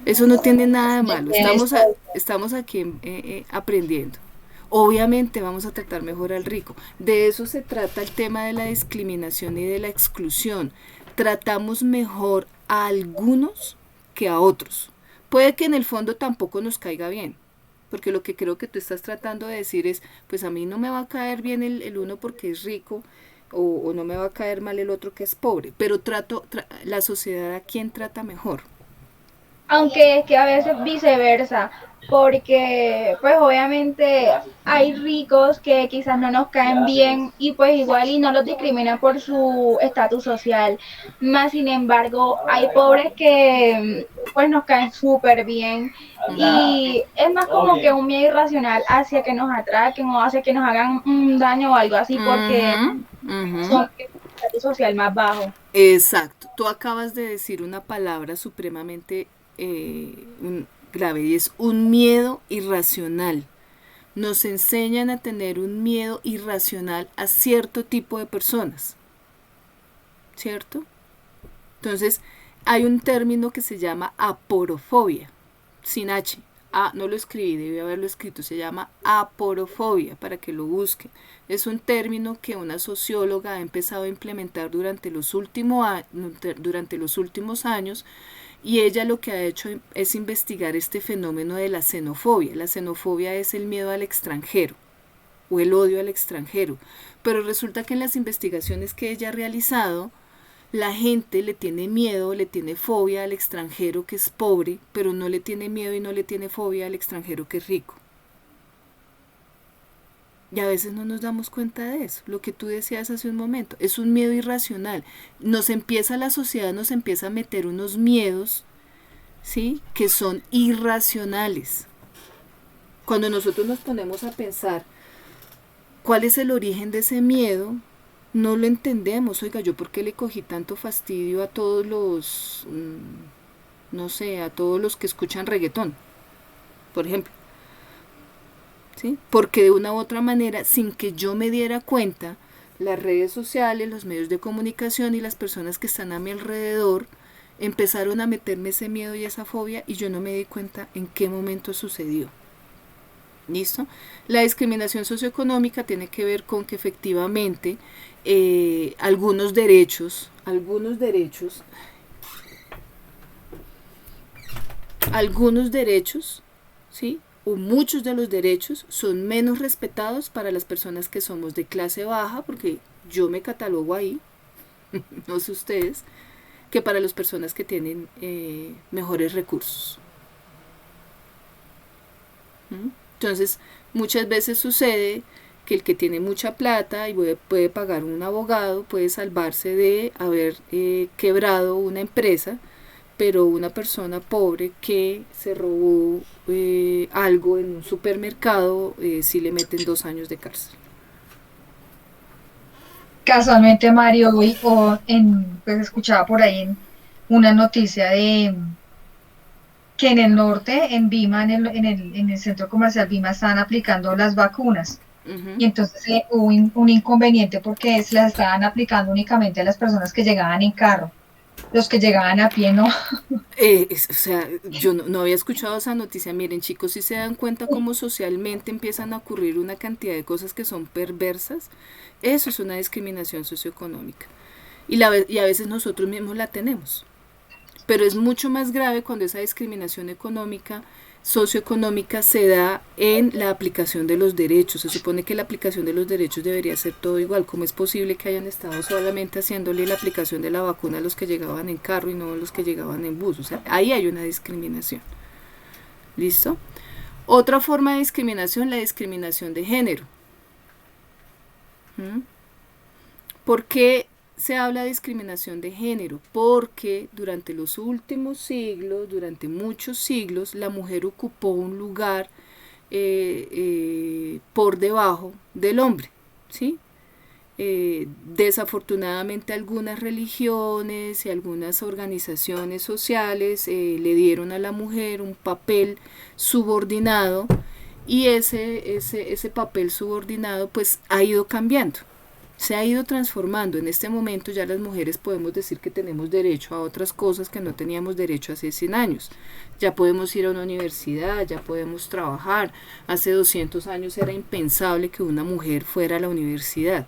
Eso no tiene nada de malo, estamos aquí aprendiendo. Obviamente vamos a tratar mejor al rico. De eso se trata el tema de la discriminación y de la exclusión. Tratamos mejor a algunos que a otros. Puede que en el fondo tampoco nos caiga bien, porque lo que creo que tú estás tratando de decir es, pues a mí no me va a caer bien el uno porque es rico, o no me va a caer mal el otro que es pobre, pero la sociedad a quién trata mejor. Aunque es que a veces viceversa, porque pues obviamente hay ricos que quizás no nos caen bien y pues igual y no los discriminan por su estatus social, más sin embargo hay pobres que pues nos caen súper bien y es más como que un miedo irracional hacia que nos atraquen o hacia que nos hagan un daño o algo así porque Ujú, ujú. son de estatus social más bajo. Exacto. Tú acabas de decir una palabra supremamente grave y es un miedo irracional. Nos enseñan a tener un miedo irracional a cierto tipo de personas, ¿cierto? Entonces, hay un término que se llama aporofobia, sin H. Ah, no lo escribí, debí haberlo escrito. Se llama aporofobia, para que lo busquen. Es un término que una socióloga ha empezado a implementar durante los últimos años, y ella lo que ha hecho es investigar este fenómeno de la xenofobia. La xenofobia es el miedo al extranjero o el odio al extranjero. Pero resulta que en las investigaciones que ella ha realizado, la gente le tiene miedo, le tiene fobia al extranjero que es pobre, pero no le tiene miedo y no le tiene fobia al extranjero que es rico. Y a veces no nos damos cuenta de eso. Lo que tú decías hace un momento, es un miedo irracional. La sociedad nos empieza a meter unos miedos, ¿sí? Que son irracionales. Cuando nosotros nos ponemos a pensar cuál es el origen de ese miedo, no lo entendemos. Oiga, ¿yo por qué le cogí tanto fastidio a todos los, no sé, a todos los que escuchan reggaetón, por ejemplo? ¿Sí? Porque de una u otra manera, sin que yo me diera cuenta, las redes sociales, los medios de comunicación y las personas que están a mi alrededor empezaron a meterme ese miedo y esa fobia y yo no me di cuenta en qué momento sucedió. ¿Listo? La discriminación socioeconómica tiene que ver con que efectivamente algunos derechos, ¿sí? O muchos de los derechos son menos respetados para las personas que somos de clase baja, porque yo me catalogo ahí, no sé ustedes, que para las personas que tienen mejores recursos. ¿Mm? Entonces, muchas veces sucede que el que tiene mucha plata y puede pagar un abogado, puede salvarse de haber quebrado una empresa, pero una persona pobre que se robó algo en un supermercado, sí le meten 2 años de cárcel. casualmente Mario, hoy pues escuchaba por ahí una noticia de que en el norte, en Vima, en el centro comercial Vima, estaban aplicando las vacunas. Uh-huh. Y entonces hubo un inconveniente porque se las estaban aplicando únicamente a las personas que llegaban en carro. Los que llegaban a pie no. O sea, yo no había escuchado esa noticia. Miren, chicos, si se dan cuenta cómo socialmente empiezan a ocurrir una cantidad de cosas que son perversas, eso es una discriminación socioeconómica. Y a veces nosotros mismos la tenemos. Pero es mucho más grave cuando esa discriminación socioeconómica se da en la aplicación de los derechos. Se supone que la aplicación de los derechos debería ser todo igual. ¿Cómo es posible que hayan estado solamente haciéndole la aplicación de la vacuna a los que llegaban en carro y no a los que llegaban en bus? O sea, ahí hay una discriminación. ¿Listo? Otra forma de discriminación, la discriminación de género. ¿Mm? ¿Por qué se habla de discriminación de género? Porque durante los últimos siglos, durante muchos siglos, la mujer ocupó un lugar por debajo del hombre, ¿sí? Desafortunadamente algunas religiones y algunas organizaciones sociales le dieron a la mujer un papel subordinado, y ese papel subordinado pues ha ido cambiando, se ha ido transformando. En este momento ya las mujeres podemos decir que tenemos derecho a otras cosas que no teníamos derecho hace 100 años. Ya podemos ir a una universidad, ya podemos trabajar. Hace 200 años era impensable que una mujer fuera a la universidad.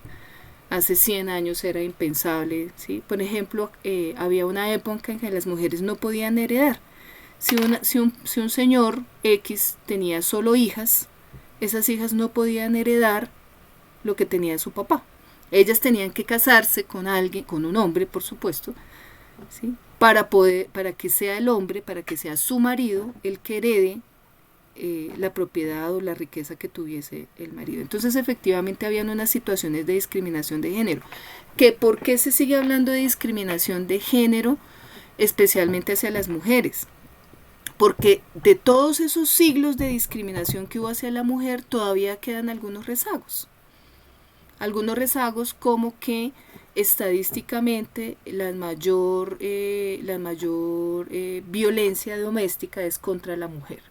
Hace 100 años era impensable, ¿sí? Por ejemplo, había una época en que las mujeres no podían heredar. Si un señor X tenía solo hijas, esas hijas no podían heredar lo que tenía su papá. Ellas tenían que casarse con alguien, con un hombre, por supuesto, ¿sí? Para que sea el hombre, para que sea su marido el que herede la propiedad o la riqueza que tuviese el marido. Entonces, efectivamente, habían unas situaciones de discriminación de género. ¿Por qué se sigue hablando de discriminación de género, especialmente hacia las mujeres? Porque de todos esos siglos de discriminación que hubo hacia la mujer, todavía quedan algunos rezagos. Algunos rezagos, como que estadísticamente la mayor violencia doméstica es contra la mujer.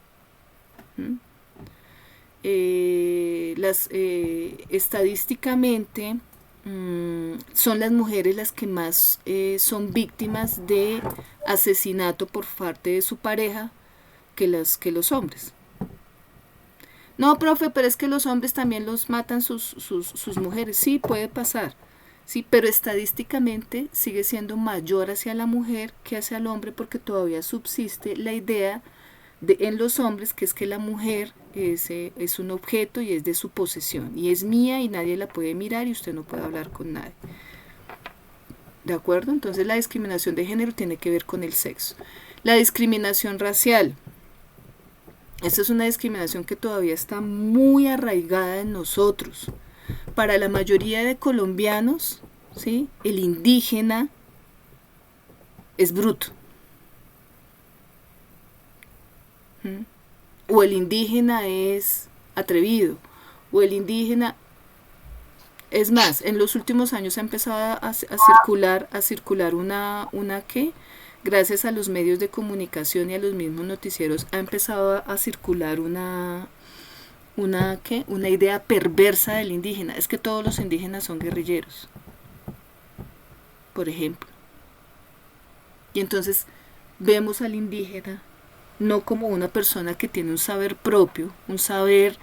Estadísticamente son las mujeres las que más son víctimas de asesinato por parte de su pareja que los hombres. No, profe, pero es que los hombres también los matan sus mujeres. Sí, puede pasar, sí, pero estadísticamente sigue siendo mayor hacia la mujer que hacia el hombre, porque todavía subsiste la idea en los hombres que es que la mujer es un objeto y es de su posesión, y es mía y nadie la puede mirar y usted no puede hablar con nadie. ¿De acuerdo? Entonces la discriminación de género tiene que ver con el sexo. La discriminación racial. Esta es una discriminación que todavía está muy arraigada en nosotros. Para la mayoría de colombianos, ¿sí?, el indígena es bruto. O el indígena es atrevido. O el indígena... Es más, en los últimos años ha empezado a circular una ¿qué? Gracias a los medios de comunicación y a los mismos noticieros, ha empezado a circular una idea perversa del indígena. Es que todos los indígenas son guerrilleros, por ejemplo. Y entonces vemos al indígena no como una persona que tiene un saber propio, un saber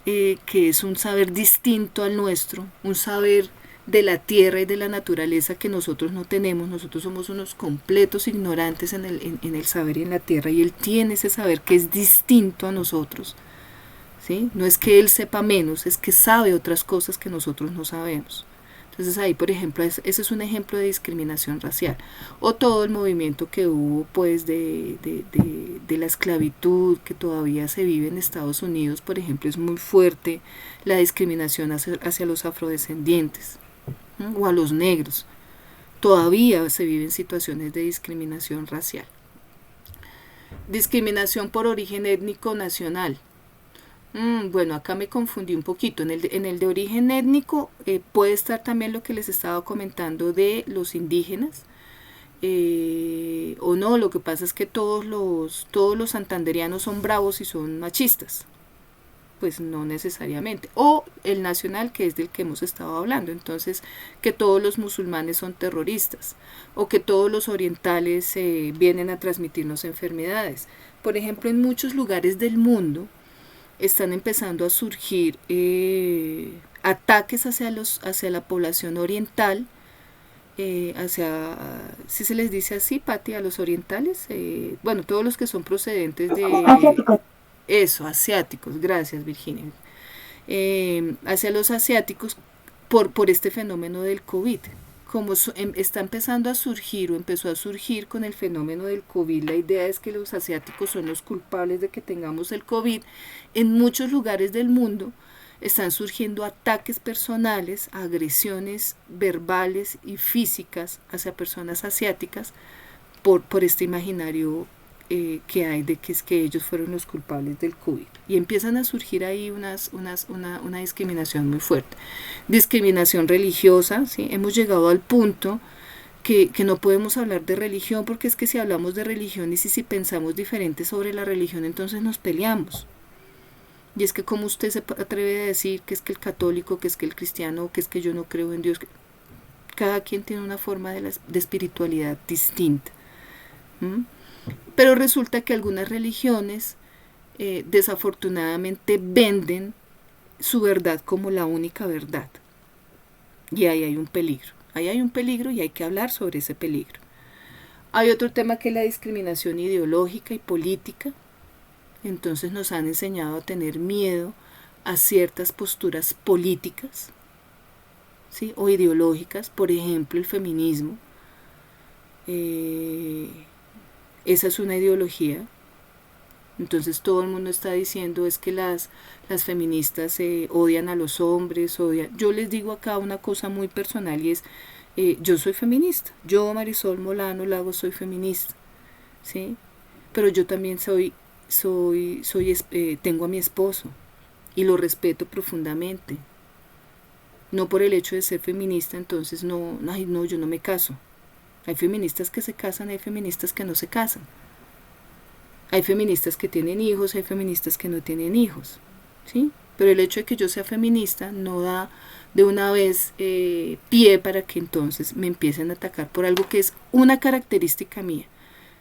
que es un saber distinto al nuestro, un saber de la tierra y de la naturaleza que nosotros no tenemos. Nosotros somos unos completos ignorantes en el saber y en la tierra, y él tiene ese saber que es distinto a nosotros, ¿sí? No es que él sepa menos, es que sabe otras cosas que nosotros no sabemos. Entonces ahí, por ejemplo, ese es un ejemplo de discriminación racial. O todo el movimiento que hubo pues de la esclavitud, que todavía se vive en Estados Unidos, por ejemplo, es muy fuerte la discriminación hacia los afrodescendientes, ¿no? O a los negros. Todavía se viven situaciones de discriminación racial. Discriminación por origen étnico nacional. Bueno, acá me confundí un poquito. En el de origen étnico puede estar también lo que les estaba comentando de los indígenas, o no. Lo que pasa es que todos los santanderianos son bravos y son machistas. Pues no necesariamente. O el nacional, que es del que hemos estado hablando. Entonces, que todos los musulmanes son terroristas, o que todos los orientales vienen a transmitirnos enfermedades. Por ejemplo, en muchos lugares del mundo están empezando a surgir ataques hacia la población oriental, si se les dice así, Pati, a los orientales, bueno, todos los que son procedentes de... Asiáticos. Eso, asiáticos, gracias Virginia. Hacia los asiáticos por este fenómeno del COVID. Como está empezando a surgir, o empezó a surgir con el fenómeno del COVID, la idea es que los asiáticos son los culpables de que tengamos el COVID. En muchos lugares del mundo están surgiendo ataques personales, agresiones verbales y físicas hacia personas asiáticas por este imaginario que hay de que es que ellos fueron los culpables del COVID. Y empiezan a surgir ahí una discriminación muy fuerte. Discriminación religiosa, ¿sí? Hemos llegado al punto que no podemos hablar de religión, porque es que si hablamos de religión y si pensamos diferente sobre la religión, entonces nos peleamos. Y es que como usted se atreve a decir que es que el católico, que es que el cristiano, que es que yo no creo en Dios. Cada quien tiene una forma de espiritualidad distinta. ¿Mm? Pero resulta que algunas religiones desafortunadamente venden su verdad como la única verdad. Y ahí hay un peligro. Ahí hay un peligro y hay que hablar sobre ese peligro. Hay otro tema que es la discriminación ideológica y política. Entonces nos han enseñado a tener miedo a ciertas posturas políticas, ¿sí? O ideológicas, por ejemplo el feminismo. Esa es una ideología. Entonces todo el mundo está diciendo es que las feministas odian a los hombres, odian. Yo les digo acá una cosa muy personal y es, yo soy feminista, yo Marisol Molano Lagos soy feminista, ¿sí? Pero yo también tengo a mi esposo y lo respeto profundamente. No por el hecho de ser feminista, entonces no, yo no me caso. Hay feministas que se casan, hay feministas que no se casan. Hay feministas que tienen hijos, hay feministas que no tienen hijos, ¿sí? Pero el hecho de que yo sea feminista no da de una vez pie para que entonces me empiecen a atacar por algo que es una característica mía.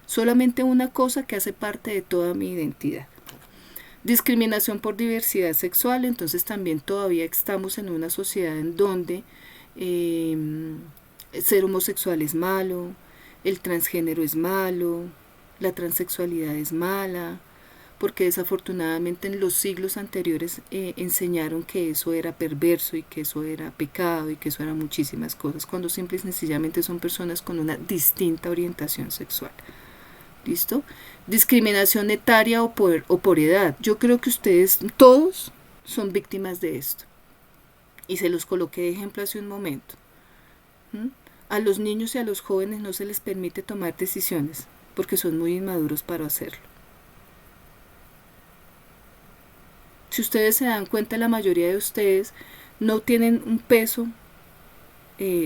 Solamente una cosa que hace parte de toda mi identidad. Discriminación por diversidad sexual, entonces también todavía estamos en una sociedad en donde ser homosexual es malo, el transgénero es malo, la transexualidad es mala, porque desafortunadamente en los siglos anteriores enseñaron que eso era perverso y que eso era pecado y que eso eran muchísimas cosas, cuando simple y sencillamente son personas con una distinta orientación sexual. ¿Listo? Discriminación etaria o por edad. Yo creo que ustedes todos son víctimas de esto. Y se los coloqué de ejemplo hace un momento. A los niños y a los jóvenes no se les permite tomar decisiones porque son muy inmaduros para hacerlo. Si ustedes se dan cuenta, la mayoría de ustedes no tienen un peso,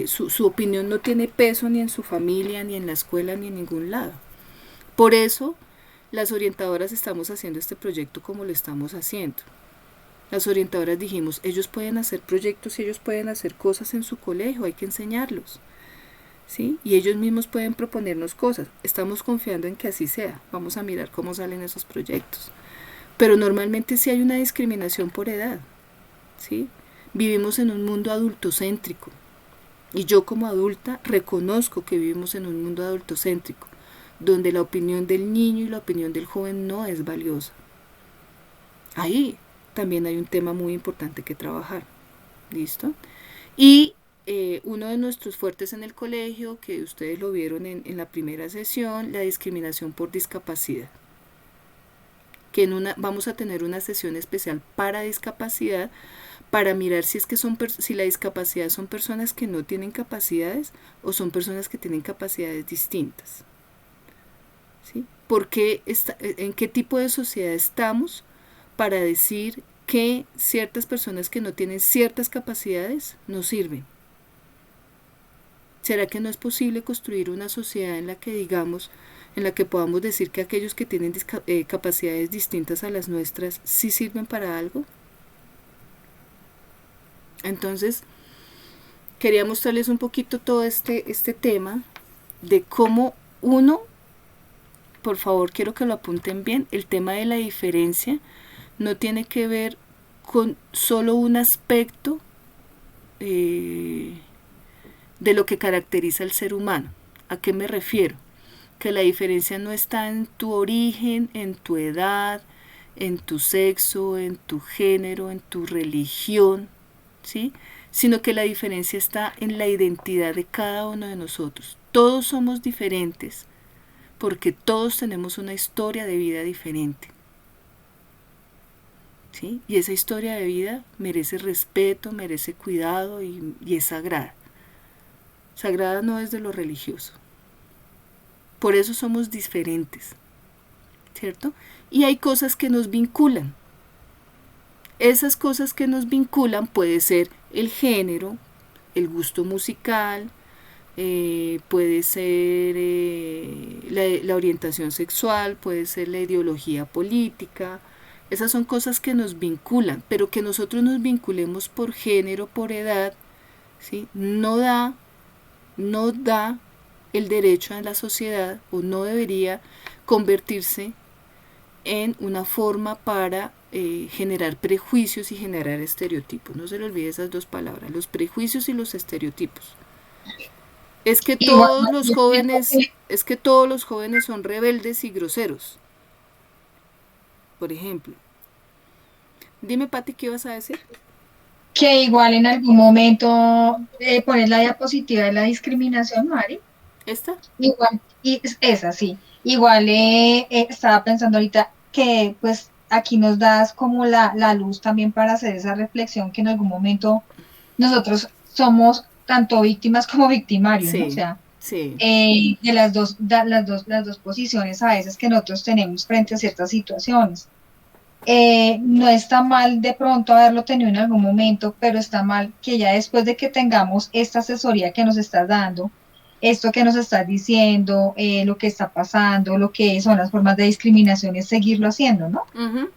su opinión no tiene peso ni en su familia, ni en la escuela, ni en ningún lado. Por eso, las orientadoras estamos haciendo este proyecto como lo estamos haciendo. Las orientadoras dijimos, ellos pueden hacer proyectos y ellos pueden hacer cosas en su colegio, hay que enseñarlos, ¿sí? Y ellos mismos pueden proponernos cosas. Estamos confiando en que así sea. Vamos a mirar cómo salen esos proyectos. Pero normalmente sí hay una discriminación por edad, ¿sí? Vivimos en un mundo adultocéntrico. Y yo como adulta reconozco que vivimos en un mundo adultocéntrico, donde la opinión del niño y la opinión del joven no es valiosa. Ahí también hay un tema muy importante que trabajar. ¿Listo? Y uno de nuestros fuertes en el colegio, que ustedes lo vieron en la primera sesión, la discriminación por discapacidad. Que vamos a tener una sesión especial para discapacidad, para mirar si es que si la discapacidad son personas que no tienen capacidades o son personas que tienen capacidades distintas. ¿Sí? ¿En qué tipo de sociedad estamos para decir que ciertas personas que no tienen ciertas capacidades no sirven? ¿Será que no es posible construir una sociedad en la que podamos decir que aquellos que tienen capacidades distintas a las nuestras sí sirven para algo? Entonces, quería mostrarles un poquito todo este tema de cómo por favor, quiero que lo apunten bien, el tema de la diferencia no tiene que ver con solo un aspecto de lo que caracteriza al ser humano. ¿A qué me refiero? Que la diferencia no está en tu origen, en tu edad, en tu sexo, en tu género, en tu religión, ¿sí? Sino que la diferencia está en la identidad de cada uno de nosotros. Todos somos diferentes, porque todos tenemos una historia de vida diferente. ¿sí? Y esa historia de vida merece respeto, merece cuidado y es sagrada. Sagrada no es de lo religioso. Por eso somos diferentes, ¿cierto? Y hay cosas que nos vinculan. Esas cosas que nos vinculan puede ser el género, el gusto musical, puede ser la orientación sexual, puede ser la ideología política. Esas son cosas que nos vinculan, pero que nosotros nos vinculemos por género, por edad, ¿sí? No da el derecho a la sociedad, o no debería convertirse en una forma para generar prejuicios y generar estereotipos. No se le olvide esas dos palabras, los prejuicios y los estereotipos. Es que todos los jóvenes son rebeldes y groseros. Por ejemplo. Dime, Pati, ¿qué ibas a decir? Que igual en algún momento pones la diapositiva de la discriminación, Mari. ¿Esta? Igual, y es así. Igual estaba pensando ahorita que pues aquí nos das como la luz también para hacer esa reflexión que en algún momento nosotros somos tanto víctimas como victimarios, Sí, ¿no? O sea, sí. de las dos posiciones a veces que nosotros tenemos frente a ciertas situaciones. No está mal de pronto haberlo tenido en algún momento, pero está mal que ya después de que tengamos esta asesoría que nos estás dando, esto que nos estás diciendo, lo que está pasando, lo que son las formas de discriminación, es seguirlo haciendo, ¿no? Uh-huh.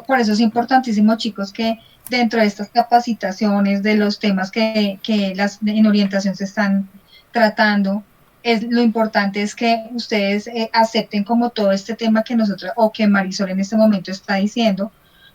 Por eso es importantísimo, chicos, que dentro de estas capacitaciones, de los temas que en orientación se están tratando, lo importante es que ustedes acepten como todo este tema que nosotros, o que Marisol en este momento está diciendo,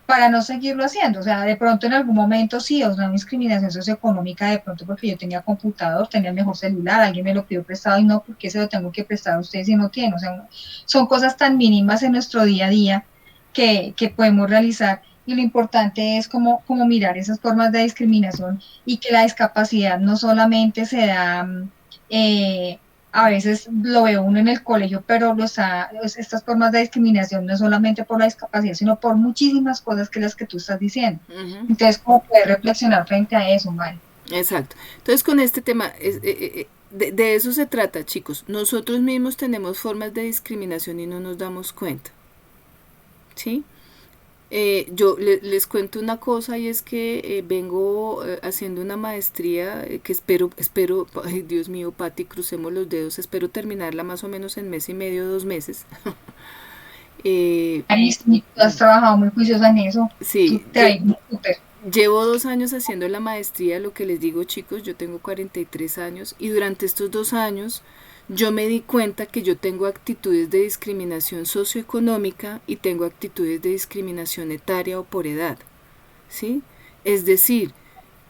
para no seguirlo haciendo. O sea, de pronto en algún momento sí, o sea, una discriminación socioeconómica, de pronto porque yo tenía computador, tenía el mejor celular, alguien me lo pidió prestado y no, porque se lo tengo que prestar a ustedes si no tienen. O sea, son cosas tan mínimas en nuestro día a día que podemos realizar, y lo importante es como mirar esas formas de discriminación, y que la discapacidad no solamente se da, a veces lo ve uno en el colegio, pero estas formas de discriminación no solamente por la discapacidad, sino por muchísimas cosas que las que tú estás diciendo. Uh-huh. Entonces, ¿cómo puedes reflexionar frente a eso, Mari? Exacto. Entonces, con este tema, de eso se trata, chicos. Nosotros mismos tenemos formas de discriminación y no nos damos cuenta. ¿Sí? Yo les cuento una cosa, y es que vengo haciendo una maestría que espero, ay Dios mío, Pati, crucemos los dedos, espero terminarla más o menos en 1.5 meses, 2 meses. Ahí tú has trabajado muy juiciosa en eso. Sí, súper. Llevo 2 años haciendo la maestría. Lo que les digo, chicos, yo tengo 43 años y durante estos 2 años yo me di cuenta que yo tengo actitudes de discriminación socioeconómica y tengo actitudes de discriminación etaria o por edad, ¿sí? Es decir,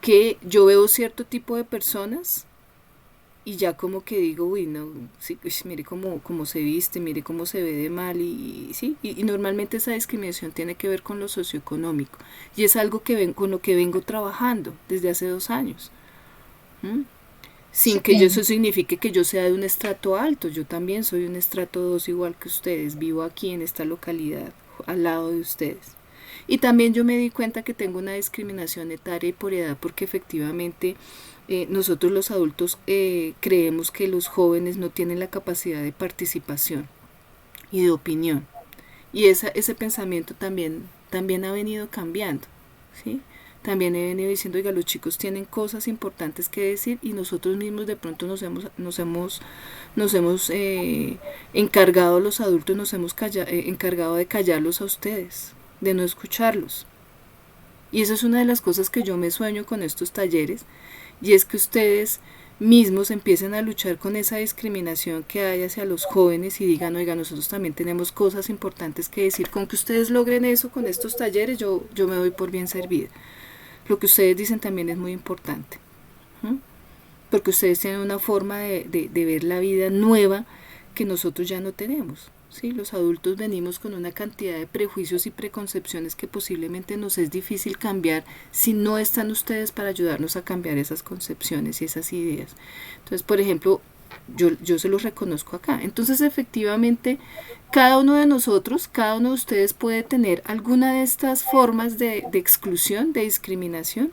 que yo veo cierto tipo de personas y ya como que digo, uy, no, sí, mire cómo se viste, mire cómo se ve de mal, ¿sí? Y normalmente esa discriminación tiene que ver con lo socioeconómico, y es algo con lo que vengo trabajando desde hace 2 años. Sin que eso signifique que yo sea de un estrato alto. Yo también soy un estrato 2 igual que ustedes. Vivo aquí en esta localidad, al lado de ustedes. Y también yo me di cuenta que tengo una discriminación etaria y por edad, porque efectivamente nosotros los adultos creemos que los jóvenes no tienen la capacidad de participación y de opinión. Y ese pensamiento también ha venido cambiando, ¿sí? También he venido diciendo, oiga, los chicos tienen cosas importantes que decir, y nosotros mismos de pronto nos hemos encargado, los adultos nos hemos encargado de callarlos a ustedes, de no escucharlos. Y esa es una de las cosas que yo me sueño con estos talleres, y es que ustedes mismos empiecen a luchar con esa discriminación que hay hacia los jóvenes y digan, oiga, nosotros también tenemos cosas importantes que decir. Con que ustedes logren eso con estos talleres, yo me doy por bien servida. Lo que ustedes dicen también es muy importante, porque ustedes tienen una forma de ver la vida nueva que nosotros ya no tenemos, ¿sí? Los adultos venimos con una cantidad de prejuicios y preconcepciones que posiblemente nos es difícil cambiar si no están ustedes para ayudarnos a cambiar esas concepciones y esas ideas. Entonces, por ejemplo, yo se los reconozco acá. Entonces, efectivamente, cada uno de nosotros, cada uno de ustedes puede tener alguna de estas formas de exclusión, de discriminación,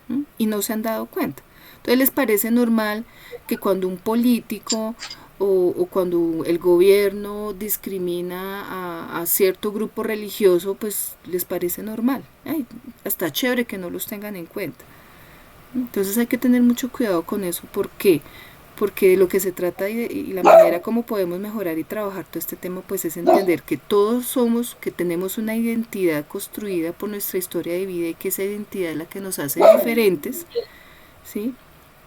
¿no? Y no se han dado cuenta. Entonces, les parece normal que cuando un político o cuando el gobierno discrimina a cierto grupo religioso, pues les parece normal. Ay, hasta chévere que no los tengan en cuenta. Entonces hay que tener mucho cuidado con eso. ¿Por qué? Porque de lo que se trata y la manera como podemos mejorar y trabajar todo este tema, pues es entender que todos somos, que tenemos una identidad construida por nuestra historia de vida y que esa identidad es la que nos hace diferentes, ¿sí?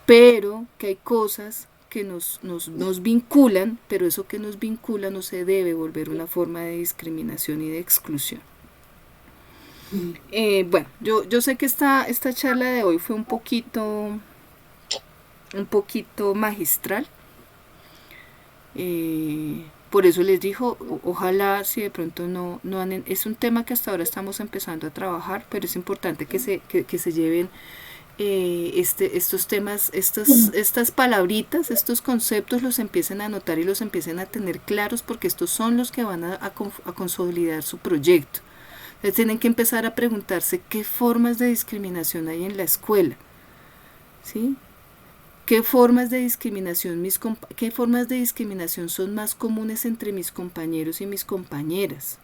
Pero que hay cosas que nos vinculan, pero eso que nos vincula no se debe volver una forma de discriminación y de exclusión. Bueno, yo sé que esta charla de hoy fue un poquito magistral. Por eso les digo, ojalá si de pronto no es un tema que hasta ahora estamos empezando a trabajar, pero es importante que se lleven estos temas, estas palabritas, estos conceptos, los empiecen a anotar y los empiecen a tener claros, porque estos son los que van a consolidar su proyecto. Entonces tienen que empezar a preguntarse qué formas de discriminación hay en la escuela, ¿sí? ¿Qué formas de discriminación son más comunes entre mis compañeros y mis compañeras?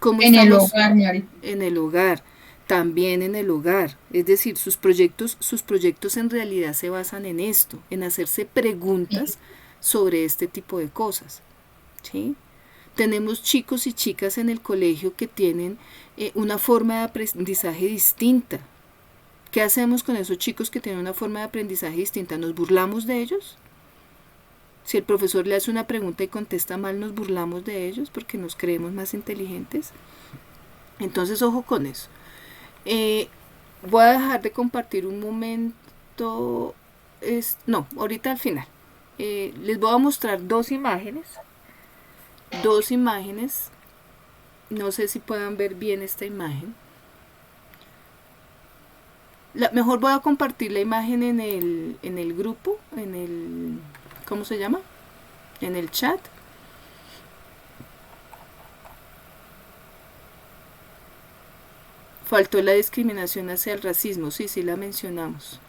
¿Cómo En el estamos? hogar, Mari. En el hogar, también en el hogar. Es decir, sus proyectos en realidad se basan en esto, en hacerse preguntas sobre este tipo de cosas, ¿sí? Tenemos chicos y chicas en el colegio que tienen una forma de aprendizaje distinta. ¿Qué hacemos con esos chicos que tienen una forma de aprendizaje distinta? ¿Nos burlamos de ellos? Si el profesor le hace una pregunta y contesta mal, ¿nos burlamos de ellos porque nos creemos más inteligentes? Entonces, ojo con eso. Voy a dejar de compartir un momento. Ahorita al final. Les voy a mostrar dos imágenes. No sé si puedan ver bien esta imagen. Mejor voy a compartir la imagen en el grupo, ¿cómo se llama? En el chat. Faltó la discriminación hacia el racismo, sí la mencionamos.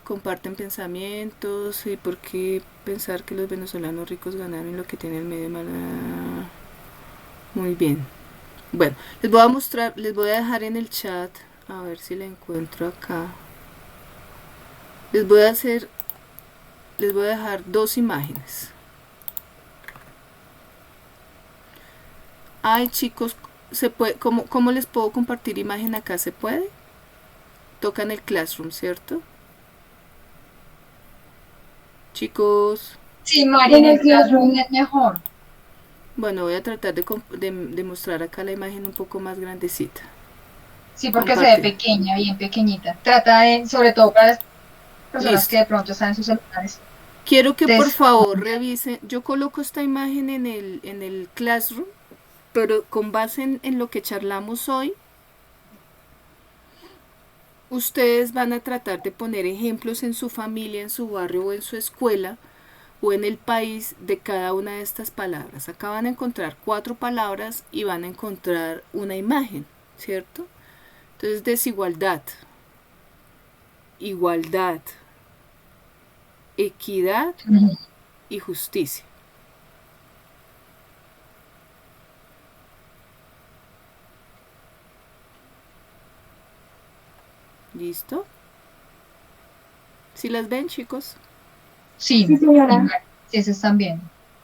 Comparten pensamientos y por qué pensar que los venezolanos ricos ganaron lo que tiene el medio mal. Muy bien. Bueno, les voy a mostrar, les voy a dejar en el chat, a ver si la encuentro acá. Les voy a dejar dos imágenes. Ay, chicos, ¿se puede? ¿Cómo les puedo compartir imagen acá? ¿Se puede? Tocan el Classroom, ¿cierto? Chicos. Sí, María, en el Classroom es mejor. Bueno, voy a tratar de mostrar acá la imagen un poco más grandecita. Sí, porque se ve pequeña, bien pequeñita. Trata de, sobre todo para las personas que de pronto están en sus celulares. Quiero que por favor revisen. Yo coloco esta imagen en el Classroom, pero con base en lo que charlamos hoy, ustedes van a tratar de poner ejemplos en su familia, en su barrio o en su escuela o en el país de cada una de estas palabras. Acá van a encontrar 4 palabras y van a encontrar una imagen, ¿cierto? Entonces, desigualdad, igualdad, equidad y justicia. ¿Listo? ¿Sí las ven, chicos? Sí, señora. Sí, se están viendo.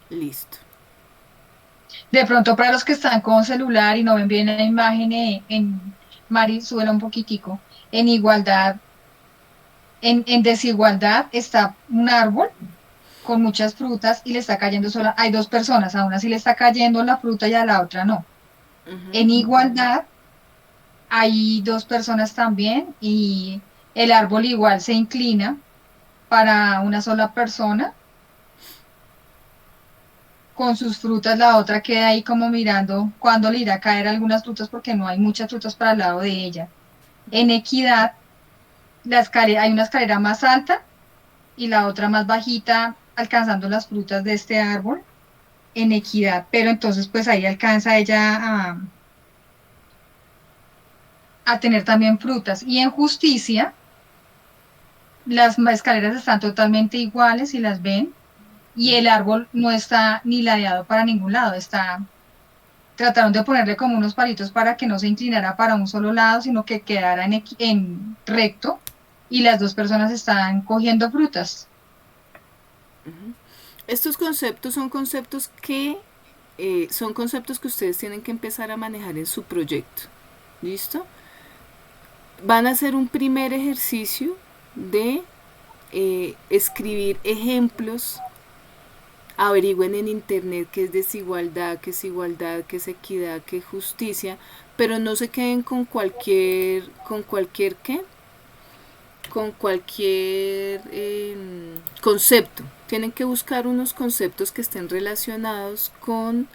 Listo. De pronto, para los que están con celular y no ven bien la imagen, Mari, súbela un poquitico. En igualdad, en desigualdad está un árbol con muchas frutas y le está cayendo sola. Hay 2 personas, a una sí le está cayendo la fruta y a la otra no. En igualdad hay 2 personas también y el árbol igual se inclina para una sola persona. Con sus frutas, la otra queda ahí como mirando cuándo le irá a caer algunas frutas porque no hay muchas frutas para el lado de ella. En equidad, hay una escalera más alta y la otra más bajita alcanzando las frutas de este árbol en equidad, pero entonces pues ahí alcanza ella a tener también frutas. Y en justicia, las escaleras están totalmente iguales, si las ven, y el árbol no está ni ladeado para ningún lado, trataron de ponerle como unos palitos para que no se inclinara para un solo lado, sino que quedara en recto, y las dos personas están cogiendo frutas. Estos conceptos son conceptos que ustedes tienen que empezar a manejar en su proyecto. ¿Listo? Van a hacer un primer ejercicio de escribir ejemplos. Averigüen en internet qué es desigualdad, qué es igualdad, qué es equidad, qué es justicia, pero no se queden con cualquier concepto. Tienen que buscar unos conceptos que estén relacionados con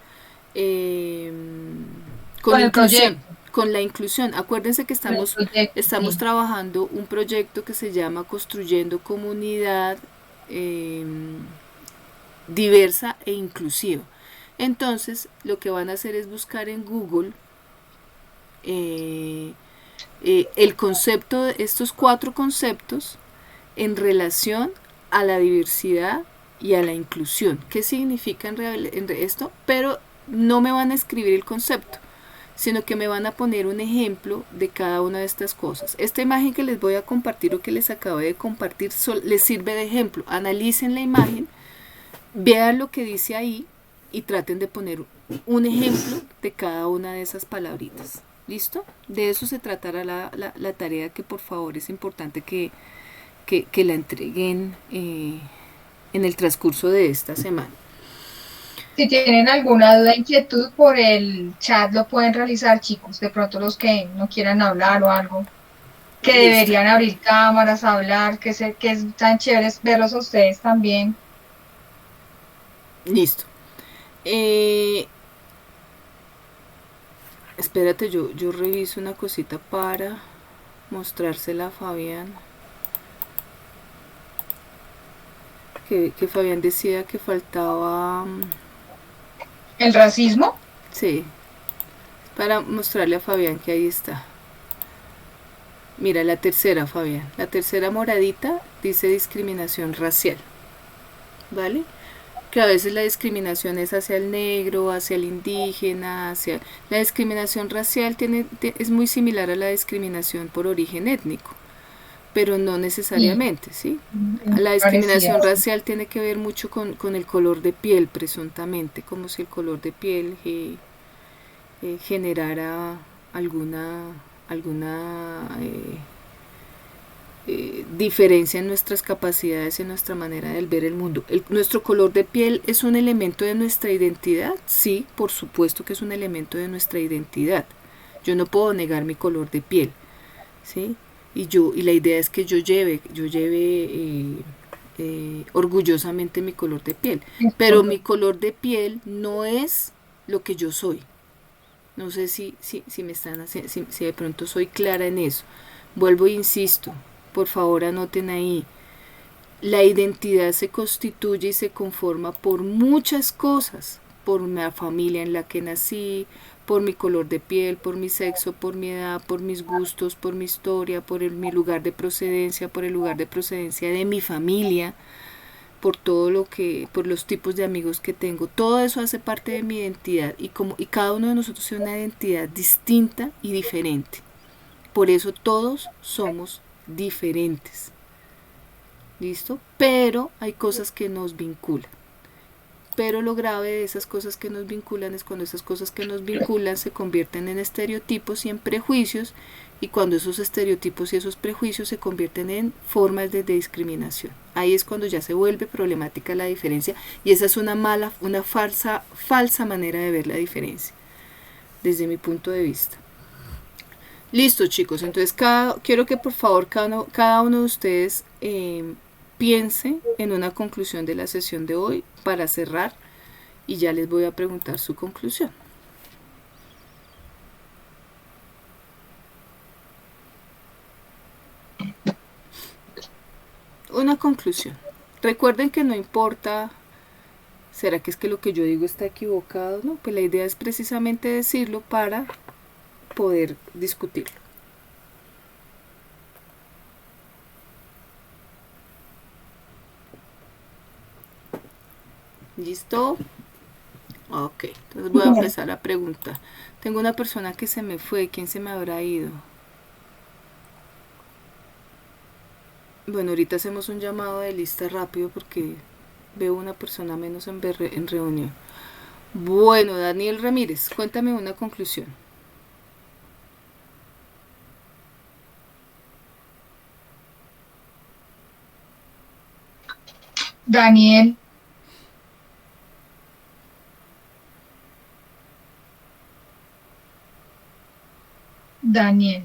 Con el inclusión, proyecto. con la inclusión. Acuérdense que Con el proyecto, estamos sí. trabajando un proyecto que se llama Construyendo Comunidad diversa e inclusiva. Entonces, lo que van a hacer es buscar en Google el concepto de estos 4 conceptos en relación a la diversidad y a la inclusión. ¿Qué significa en esto? Pero no me van a escribir el concepto, sino que me van a poner un ejemplo de cada una de estas cosas. Esta imagen que les voy a compartir o que les acabo de compartir les sirve de ejemplo. Analicen la imagen, vean lo que dice ahí y traten de poner un ejemplo de cada una de esas palabritas. ¿Listo? De eso se tratará la tarea, que por favor es importante que la entreguen en el transcurso de esta semana. Si tienen alguna duda, inquietud, por el chat lo pueden realizar, chicos. De pronto los que no quieran hablar o algo, que Listo. deberían abrir cámaras, hablar, que es tan chévere verlos a ustedes también. Listo. Espérate, yo reviso una cosita para mostrársela a Fabián. Que Fabián decía que faltaba... ¿El racismo? Sí, para mostrarle a Fabián que ahí está. Mira, la tercera, Fabián. La tercera moradita dice discriminación racial. ¿Vale? Que a veces la discriminación es hacia el negro, hacia el indígena, hacia... La discriminación racial es muy similar a la discriminación por origen étnico, pero no necesariamente, ¿sí? La discriminación racial tiene que ver mucho con el color de piel, presuntamente, como si el color de piel generara alguna diferencia en nuestras capacidades, en nuestra manera de ver el mundo. ¿Nuestro color de piel es un elemento de nuestra identidad? Sí, por supuesto que es un elemento de nuestra identidad. Yo no puedo negar mi color de piel, ¿sí? Y la idea es que yo lleve orgullosamente mi color de piel. Pero mi color de piel no es lo que yo soy. No sé si de pronto soy clara en eso. Vuelvo e insisto, por favor anoten ahí. La identidad se constituye y se conforma por muchas cosas. Por la familia en la que nací, por mi color de piel, por mi sexo, por mi edad, por mis gustos, por mi historia, mi lugar de procedencia, por el lugar de procedencia de mi familia, por los tipos de amigos que tengo. Todo eso hace parte de mi identidad y cada uno de nosotros tiene una identidad distinta y diferente. Por eso todos somos diferentes. ¿Listo? Pero hay cosas que nos vinculan. Pero lo grave de esas cosas que nos vinculan es cuando esas cosas que nos vinculan se convierten en estereotipos y en prejuicios, y cuando esos estereotipos y esos prejuicios se convierten en formas de discriminación. Ahí es cuando ya se vuelve problemática la diferencia, y esa es una falsa manera de ver la diferencia, desde mi punto de vista. Listo, chicos, entonces quiero que por favor cada uno de ustedes piense en una conclusión de la sesión de hoy para cerrar, y ya les voy a preguntar su conclusión. Una conclusión. Recuerden que no importa, ¿será que es que lo que yo digo está equivocado? No, pues la idea es precisamente decirlo para poder discutirlo. ¿Listo? Ok, entonces voy a empezar a preguntar. Tengo una persona que se me fue, ¿quién se me habrá ido? Bueno, ahorita hacemos un llamado de lista rápido porque veo una persona menos en reunión. Bueno, Daniel Ramírez, cuéntame una conclusión. Daniel,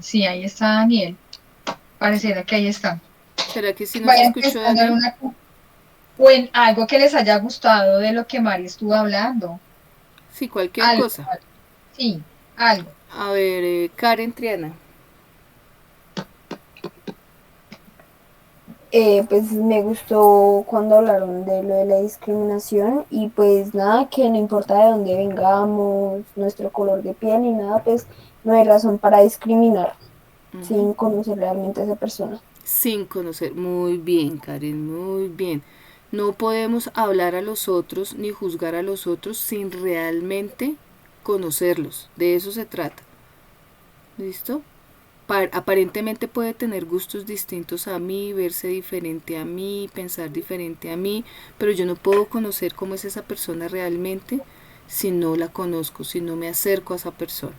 sí, ahí está Daniel. Pareciera que ahí está. ¿Será que sí nos Vayan escuchó, pensando en Daniel? o en algo que les haya gustado de lo que Mari estuvo hablando. Sí, cualquier Algo, cosa. sí, algo. A ver, Karen Triana. Pues me gustó cuando hablaron de lo de la discriminación y pues nada, que no importa de dónde vengamos, nuestro color de piel ni nada, pues no hay razón para discriminar sin conocer realmente a esa persona. Sin conocer. Muy bien, Karen, muy bien. No podemos hablar a los otros ni juzgar a los otros sin realmente conocerlos. De eso se trata. ¿Listo? Aparentemente puede tener gustos distintos a mí, verse diferente a mí, pensar diferente a mí, pero yo no puedo conocer cómo es esa persona realmente si no la conozco, si no me acerco a esa persona.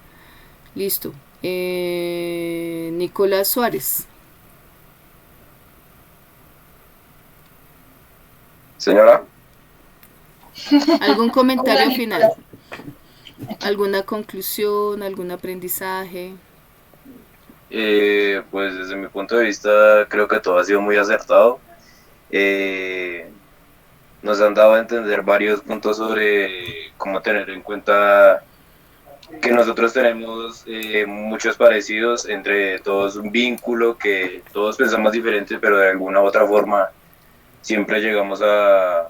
Listo. Nicolás Suárez. Señora, ¿Algún comentario Hola, final? ¿Alguna conclusión? ¿Algún aprendizaje? pues desde mi punto de vista creo que todo ha sido muy acertado. Nos han dado a entender varios puntos sobre cómo tener en cuenta que nosotros tenemos muchos parecidos, entre todos un vínculo, que todos pensamos diferente, pero de alguna u otra forma siempre llegamos a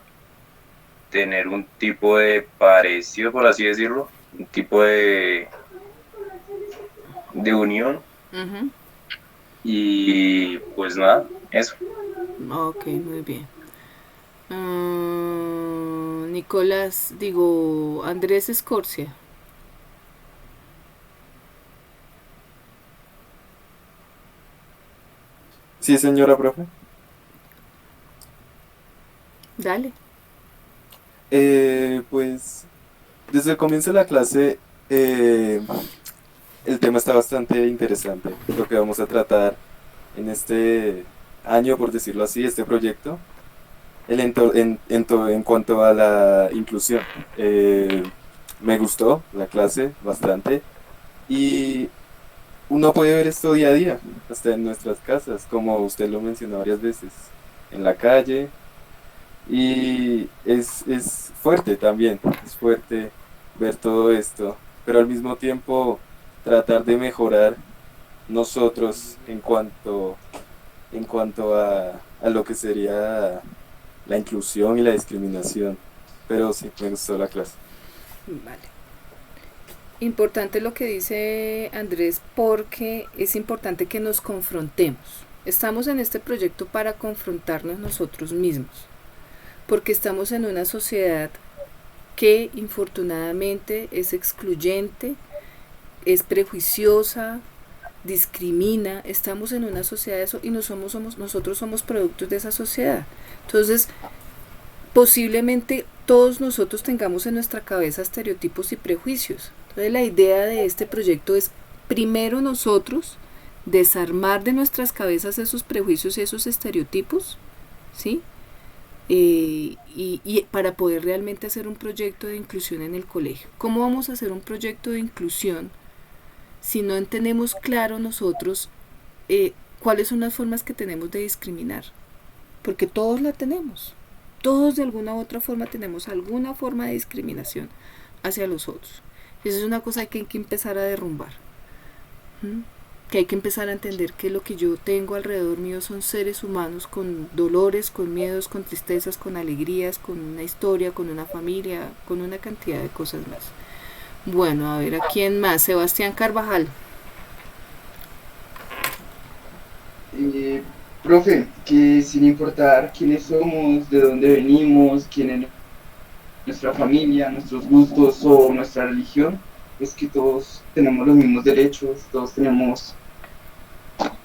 tener un tipo de parecido, por así decirlo, un tipo de unión. Ujú. Y pues nada, eso. Ok, muy bien. Nicolás, digo, Andrés Escorcia. Sí, señora profe. Dale. Pues desde el comienzo de la clase el tema está bastante interesante. Lo que vamos a tratar en este año, por decirlo así, este proyecto, en cuanto a la inclusión. Me gustó la clase bastante y uno puede ver esto día a día, hasta en nuestras casas, como usted lo mencionó varias veces, en la calle. Y es fuerte también, es fuerte ver todo esto, pero al mismo tiempo tratar de mejorar nosotros en cuanto a lo que sería la inclusión y la discriminación. Pero sí, me gustó la clase. Vale. Importante lo que dice Andrés porque es importante que nos confrontemos. Estamos en este proyecto para confrontarnos nosotros mismos, porque estamos en una sociedad que infortunadamente es excluyente, es prejuiciosa, discrimina. Estamos en una sociedad de eso y nosotros somos productos de esa sociedad. Entonces, posiblemente todos nosotros tengamos en nuestra cabeza estereotipos y prejuicios. Entonces, la idea de este proyecto es primero nosotros desarmar de nuestras cabezas esos prejuicios y esos estereotipos, ¿sí? Y para poder realmente hacer un proyecto de inclusión en el colegio. ¿Cómo vamos a hacer un proyecto de inclusión si no tenemos claro nosotros cuáles son las formas que tenemos de discriminar? Porque todos la tenemos. Todos de alguna u otra forma tenemos alguna forma de discriminación hacia los otros. Esa es una cosa que hay que empezar a derrumbar. que hay que empezar a entender que lo que yo tengo alrededor mío son seres humanos con dolores, con miedos, con tristezas, con alegrías, con una historia, con una familia, con una cantidad de cosas más. Bueno, a ver, ¿a quién más? Sebastián Carvajal. Profe, que sin importar quiénes somos, de dónde venimos, quién es nuestra familia, nuestros gustos o nuestra religión, es que todos tenemos los mismos derechos, todos tenemos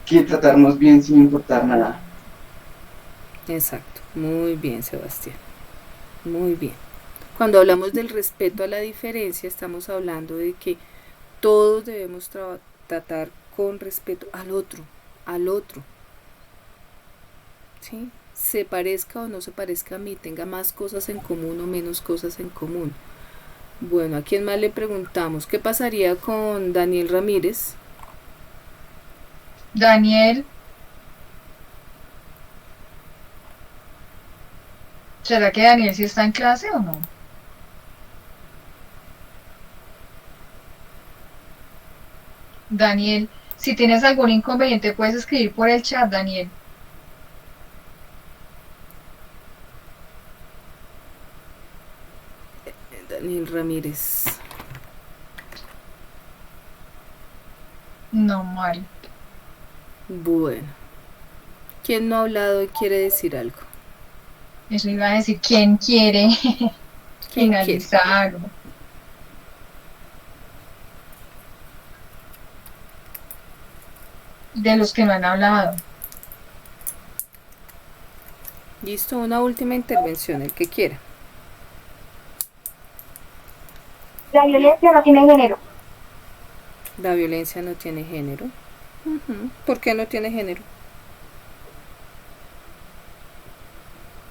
que tratarnos bien sin importar nada. Exacto, muy bien, Sebastián, muy bien. Cuando hablamos del respeto a la diferencia, estamos hablando de que todos debemos tratar con respeto al otro, ¿sí? Se parezca o no se parezca a mí, tenga más cosas en común o menos cosas en común. Bueno, ¿a quién más le preguntamos? ¿Qué pasaría con Daniel Ramírez? Daniel, ¿será que Daniel sí está en clase o no? Daniel, si tienes algún inconveniente puedes escribir por el chat, Daniel. Daniel Ramírez. No, mal. Bueno. ¿Quién no ha hablado y quiere decir algo? Eso iba a decir, ¿quién quiere ¿Quién finalizar? De los que no han hablado. Listo, una última intervención, el que quiera. La violencia no tiene género. La violencia no tiene género. ¿Por qué no tiene género?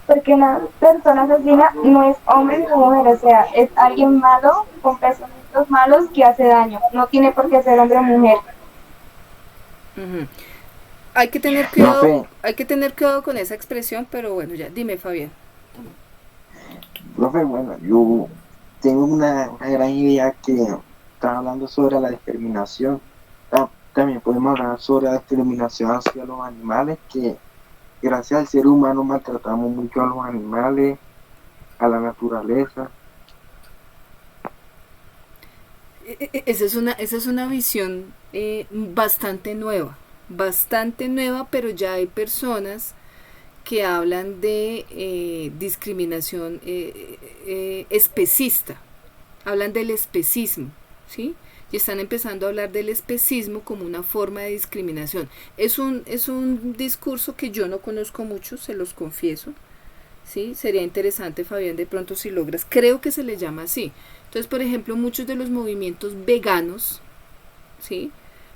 Porque una persona asesina no es hombre ni mujer, o sea, es alguien malo con pensamientos malos que hace daño. No tiene por qué ser hombre o mujer. Hay que tener cuidado, con esa expresión, pero bueno, ya, dime, Fabián. Profe, bueno, yo tengo una gran idea que está hablando sobre la discriminación. También podemos hablar sobre la discriminación hacia los animales, que gracias al ser humano maltratamos mucho a los animales, a la naturaleza. Esa es una visión bastante nueva, pero ya hay personas que hablan de discriminación especista, hablan del especismo, ¿sí? Y están empezando a hablar del especismo como una forma de discriminación. Es un discurso que yo no conozco mucho, se los confieso, ¿sí? Sería interesante, Fabián, de pronto si logras, creo que se le llama así. Entonces, por ejemplo, muchos de los movimientos veganos, ¿sí?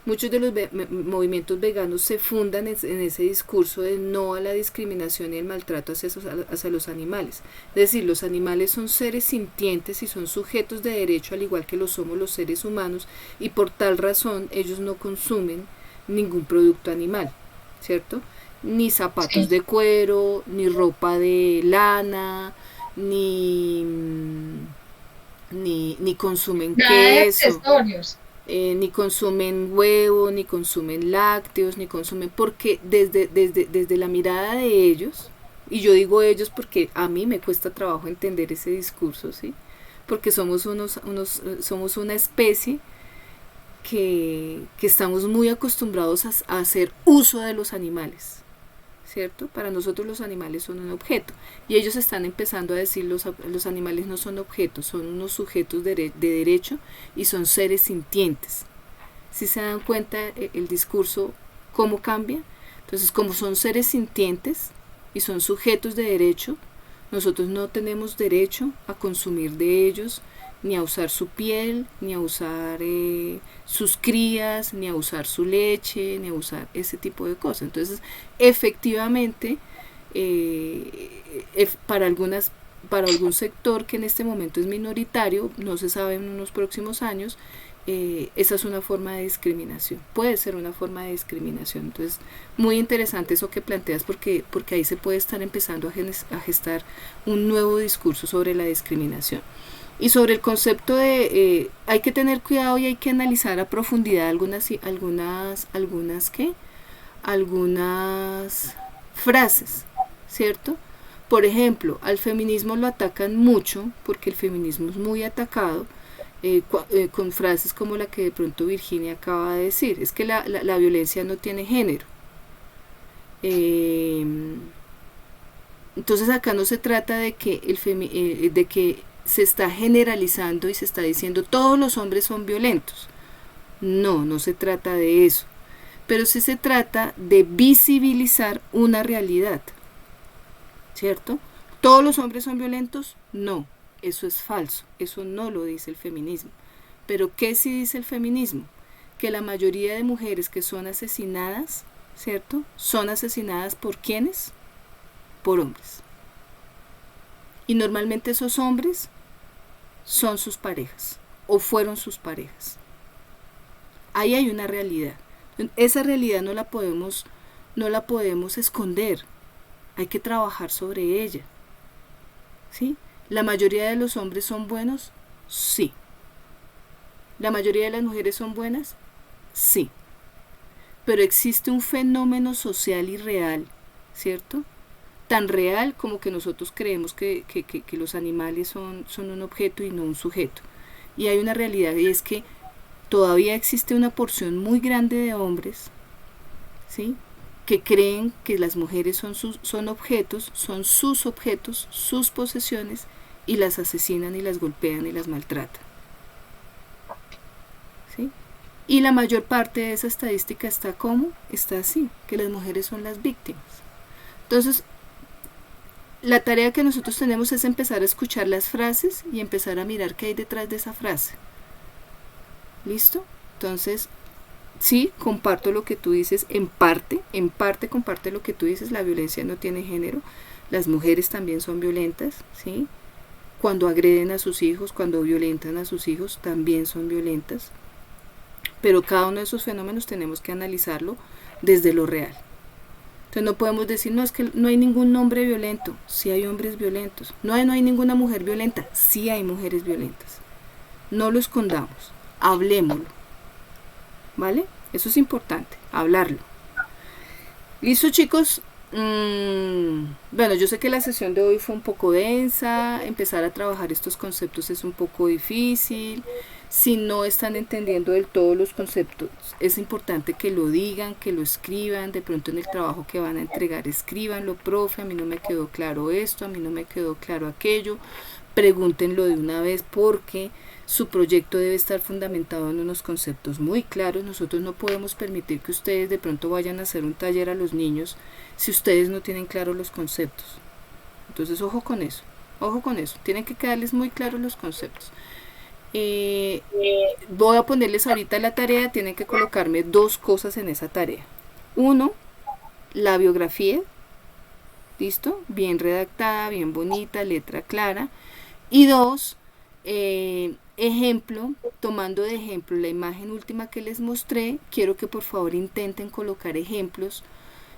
Muchos de los movimientos veganos se fundan en ese discurso de no a la discriminación y el maltrato hacia los animales. Es decir, los animales son seres sintientes y son sujetos de derecho al igual que lo somos los seres humanos, y por tal razón ellos no consumen ningún producto animal, ¿cierto? Ni zapatos de cuero, ni ropa de lana, ni consumen queso. Ni consumen huevo, ni consumen lácteos, ni consumen, porque desde la mirada de ellos, y yo digo ellos porque a mí me cuesta trabajo entender ese discurso, ¿sí? Porque somos una especie que estamos muy acostumbrados a hacer uso de los animales, ¿cierto? Para nosotros los animales son un objeto, y ellos están empezando a decir los animales no son objetos, son unos sujetos de derecho y son seres sintientes. ¿Sí se dan cuenta el discurso cómo cambia? Entonces, como son seres sintientes y son sujetos de derecho, nosotros no tenemos derecho a consumir de ellos, ni a usar su piel, ni a usar sus crías, ni a usar su leche, ni a usar ese tipo de cosas. Entonces, efectivamente, para algún sector que en este momento es minoritario, no se sabe en unos próximos años, esa es una forma de discriminación, puede ser una forma de discriminación. Entonces, muy interesante eso que planteas, porque ahí se puede estar empezando a gestar un nuevo discurso sobre la discriminación. Y sobre el concepto de hay que tener cuidado y hay que analizar a profundidad algunas frases, ¿cierto? Por ejemplo, al feminismo lo atacan mucho porque el feminismo es muy atacado con frases como la que de pronto Virginia acaba de decir, es que la violencia no tiene género. Entonces acá no se trata de que de que se está generalizando y se está diciendo todos los hombres son violentos. No, no se trata de eso. Pero sí se trata de visibilizar una realidad. ¿Cierto? ¿Todos los hombres son violentos? No, eso es falso. Eso no lo dice el feminismo. Pero ¿qué sí dice el feminismo? Que la mayoría de mujeres que son asesinadas, ¿cierto? Son asesinadas ¿por quiénes? Por hombres. Y normalmente esos hombres son sus parejas o fueron sus parejas. Ahí hay una realidad. Esa realidad no la podemos esconder. Hay que trabajar sobre ella. ¿Sí? ¿La mayoría de los hombres son buenos? Sí. ¿La mayoría de las mujeres son buenas? Sí. Pero existe un fenómeno social y real, ¿cierto? Tan real como que nosotros creemos que los animales son un objeto y no un sujeto. Y hay una realidad, y es que todavía existe una porción muy grande de hombres, ¿sí?, que creen que las mujeres son objetos, son sus objetos, sus posesiones, y las asesinan y las golpean y las maltratan. ¿Sí? Y la mayor parte de esa estadística está ¿cómo? Está así, que las mujeres son las víctimas. Entonces, la tarea que nosotros tenemos es empezar a escuchar las frases y empezar a mirar qué hay detrás de esa frase. ¿Listo? Entonces, sí, comparto lo que tú dices, en parte comparte lo que tú dices, la violencia no tiene género, las mujeres también son violentas, ¿sí? Cuando agreden a sus hijos, cuando violentan a sus hijos, también son violentas, pero cada uno de esos fenómenos tenemos que analizarlo desde lo real. Entonces no podemos decir, no, es que no hay ningún hombre violento, sí hay hombres violentos, no hay ninguna mujer violenta, sí hay mujeres violentas. No lo escondamos, hablémoslo, ¿vale? Eso es importante, hablarlo. ¿Listo, chicos? Bueno, yo sé que la sesión de hoy fue un poco densa, empezar a trabajar estos conceptos es un poco difícil. Si no están entendiendo del todo los conceptos, es importante que lo digan, que lo escriban, de pronto en el trabajo que van a entregar, escríbanlo, profe, a mí no me quedó claro esto, a mí no me quedó claro aquello, pregúntenlo de una vez porque su proyecto debe estar fundamentado en unos conceptos muy claros. Nosotros no podemos permitir que ustedes de pronto vayan a hacer un taller a los niños si ustedes no tienen claros los conceptos. Entonces, ojo con eso, tienen que quedarles muy claros los conceptos. Voy a ponerles ahorita la tarea, tienen que colocarme 2 cosas en esa tarea. 1, la biografía, ¿listo? Bien redactada, bien bonita, letra clara. Y 2, ejemplo, tomando de ejemplo la imagen última que les mostré, quiero que por favor intenten colocar ejemplos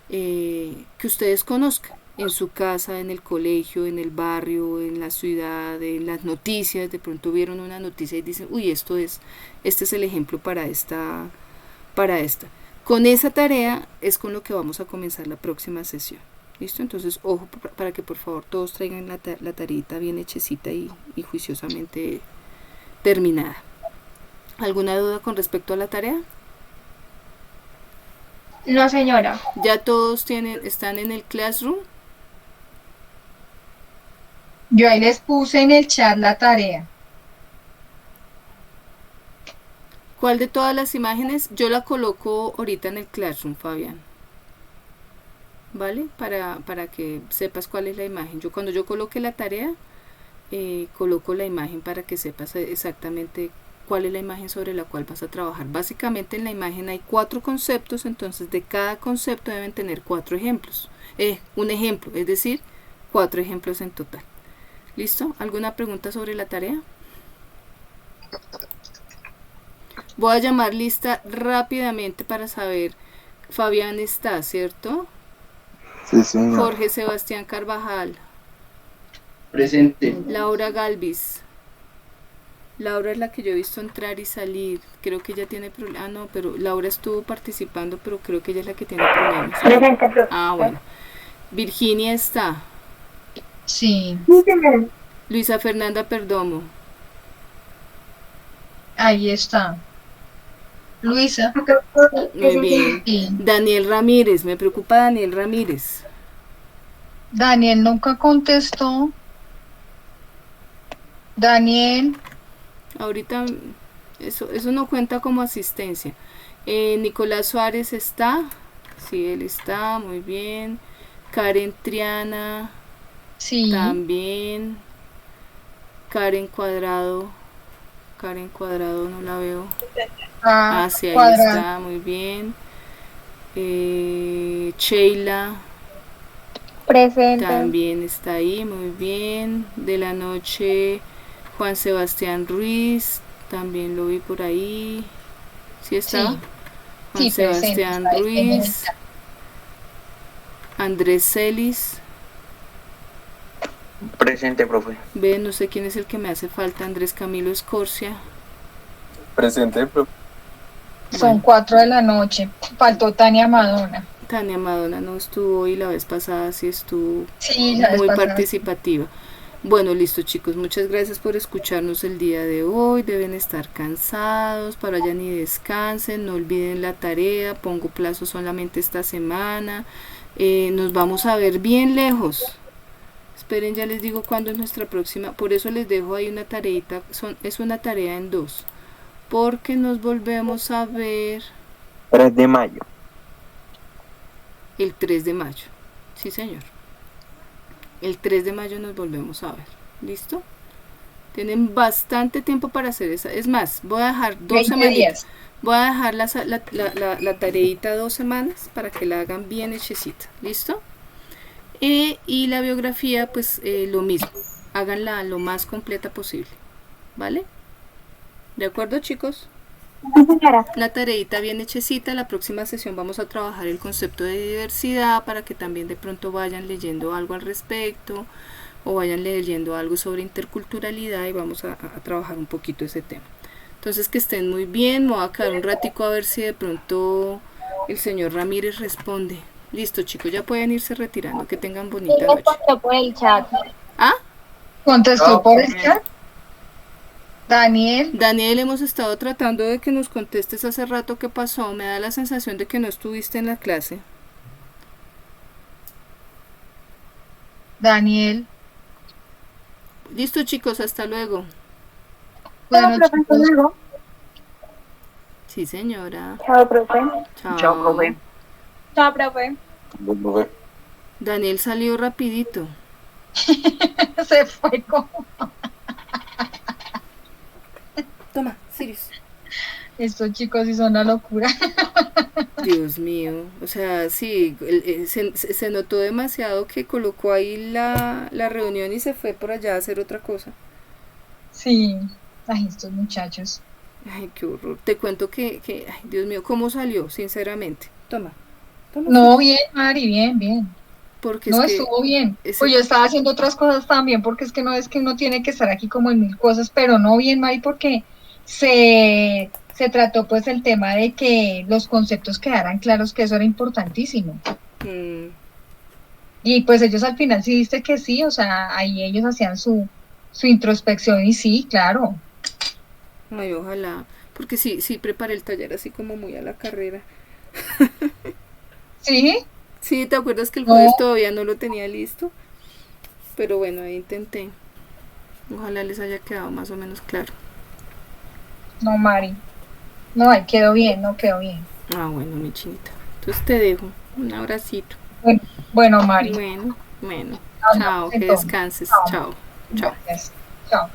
que ustedes conozcan en su casa, en el colegio, en el barrio, en la ciudad, en las noticias. De pronto vieron una noticia y dicen, uy, este es el ejemplo para esta. Con esa tarea es con lo que vamos a comenzar la próxima sesión. ¿Listo? Entonces, ojo, para que por favor todos traigan la tareita bien hechecita y juiciosamente terminada. ¿Alguna duda con respecto a la tarea? No, señora. ¿Ya todos están en el Classroom? Yo ahí les puse en el chat la tarea. ¿Cuál de todas las imágenes? Yo la coloco ahorita en el Classroom, Fabián. ¿Vale? Para que sepas cuál es la imagen. Cuando yo coloque la tarea, coloco la imagen para que sepas exactamente cuál es la imagen sobre la cual vas a trabajar. Básicamente en la imagen hay 4 conceptos, entonces de cada concepto deben tener 4 ejemplos. Un ejemplo, es decir, 4 ejemplos en total. ¿Listo? ¿Alguna pregunta sobre la tarea? Voy a llamar lista rápidamente para saber. Fabián está, ¿cierto? Sí, señor. Jorge Sebastián Carvajal. Presente. Laura Galvis. Laura es la que yo he visto entrar y salir. Creo que ella tiene problemas. Ah, no, pero Laura estuvo participando, pero creo que ella es la que tiene problemas. Presente, profe. Ah, bueno. Virginia está. Sí, Sí, señora. Luisa Fernanda Perdomo. ahí está. Luisa, Muy bien. sí. Daniel Ramírez. Me preocupa Daniel Ramírez. Daniel nunca contestó. Daniel, Ahorita eso no cuenta como asistencia. Nicolás Suárez está. Sí, él está. Muy bien. Karen Triana. sí. También. Karen Cuadrado no la veo. Ah, sí, ahí Cuadrado. está, muy bien. Sheila Presente. también está ahí, muy bien. De la noche, Juan Sebastián Ruiz, también lo vi por ahí. ¿Sí está? Sí. Juan Sí, presente, Sebastián está ahí, Ruiz. Andrés Celis. Presente, profe. Ve, no sé quién es el que me hace falta. Andrés Camilo Escorcia. Presente, profe. Son 4 de la noche. Faltó Tania Madonna. Tania Madonna no estuvo hoy, la vez pasada sí estuvo Sí, la vez muy pasada. participativa. Bueno, listo chicos, muchas gracias por escucharnos el día de hoy. Deben estar cansados, para allá ni descansen, no olviden la tarea, pongo plazo solamente esta semana. Nos vamos a ver bien lejos. Esperen, ya les digo cuándo es nuestra próxima, por eso les dejo ahí una tareita, es una tarea en 2, porque nos volvemos a ver 3 de mayo. el 3 de mayo. Sí, señor. El 3 de mayo nos volvemos a ver. ¿Listo? Tienen bastante tiempo para hacer esa. Es más, voy a dejar 2 20 semanitas. días. Voy a dejar la tareita 2 semanas para que la hagan bien hechecita. ¿Listo? Y la biografía, pues lo mismo. Háganla lo más completa posible. ¿Vale? ¿De acuerdo, chicos? Sí, señora. La tareita bien hechecita. La próxima sesión vamos a trabajar el concepto de diversidad para que también de pronto vayan leyendo algo al respecto o vayan leyendo algo sobre interculturalidad y vamos a trabajar un poquito ese tema. Entonces que estén muy bien. Me voy a quedar un ratico a ver si de pronto el señor Ramírez responde. Listo, chicos, ya pueden irse retirando. Que tengan bonita noche. Por el chat. ¿Ah? ¿Contestó por el chat? Daniel, hemos estado tratando de que nos contestes hace rato qué pasó. Me da la sensación de que no estuviste en la clase. Daniel. Listo, chicos, hasta luego. Bueno, Chao, profe, hasta chicos. luego. Sí, señora. Chao, profe. Chao. Chao, profe. Chao, profe. Profe. Daniel salió rapidito. Se fue como... Toma, Sirius. Estos chicos sí son una locura. Dios mío. O sea, sí, se notó demasiado que colocó ahí la reunión y se fue por allá a hacer otra cosa. Sí. Ay, estos muchachos. Ay, qué horror. Te cuento que ay, Dios mío, ¿cómo salió? Sinceramente. Toma. No, bien, Mari, bien, bien. Porque No, es que estuvo bien. ese- Pues yo estaba haciendo otras cosas también, porque es que no es que uno tiene que estar aquí como en 1000 cosas, pero no bien, Mari, porque se trató pues el tema de que los conceptos quedaran claros, que eso era importantísimo. Mm, Y pues ellos al final sí viste que sí, o sea, ahí ellos hacían su introspección y sí, claro. ay, ojalá. Porque sí, preparé el taller así como muy a la carrera. ¿Sí? Sí, ¿te acuerdas que el No. jueves todavía no lo tenía listo? Pero bueno, ahí intenté. Ojalá les haya quedado más o menos claro. No, Mari. No, ahí quedó bien, no quedó bien. Ah, bueno, mi chinita. Entonces te dejo. Un abracito. Bueno, Mari. Bueno. Hablamos Chao, que entonces. descanses. Chao. Chao. Gracias. Chao.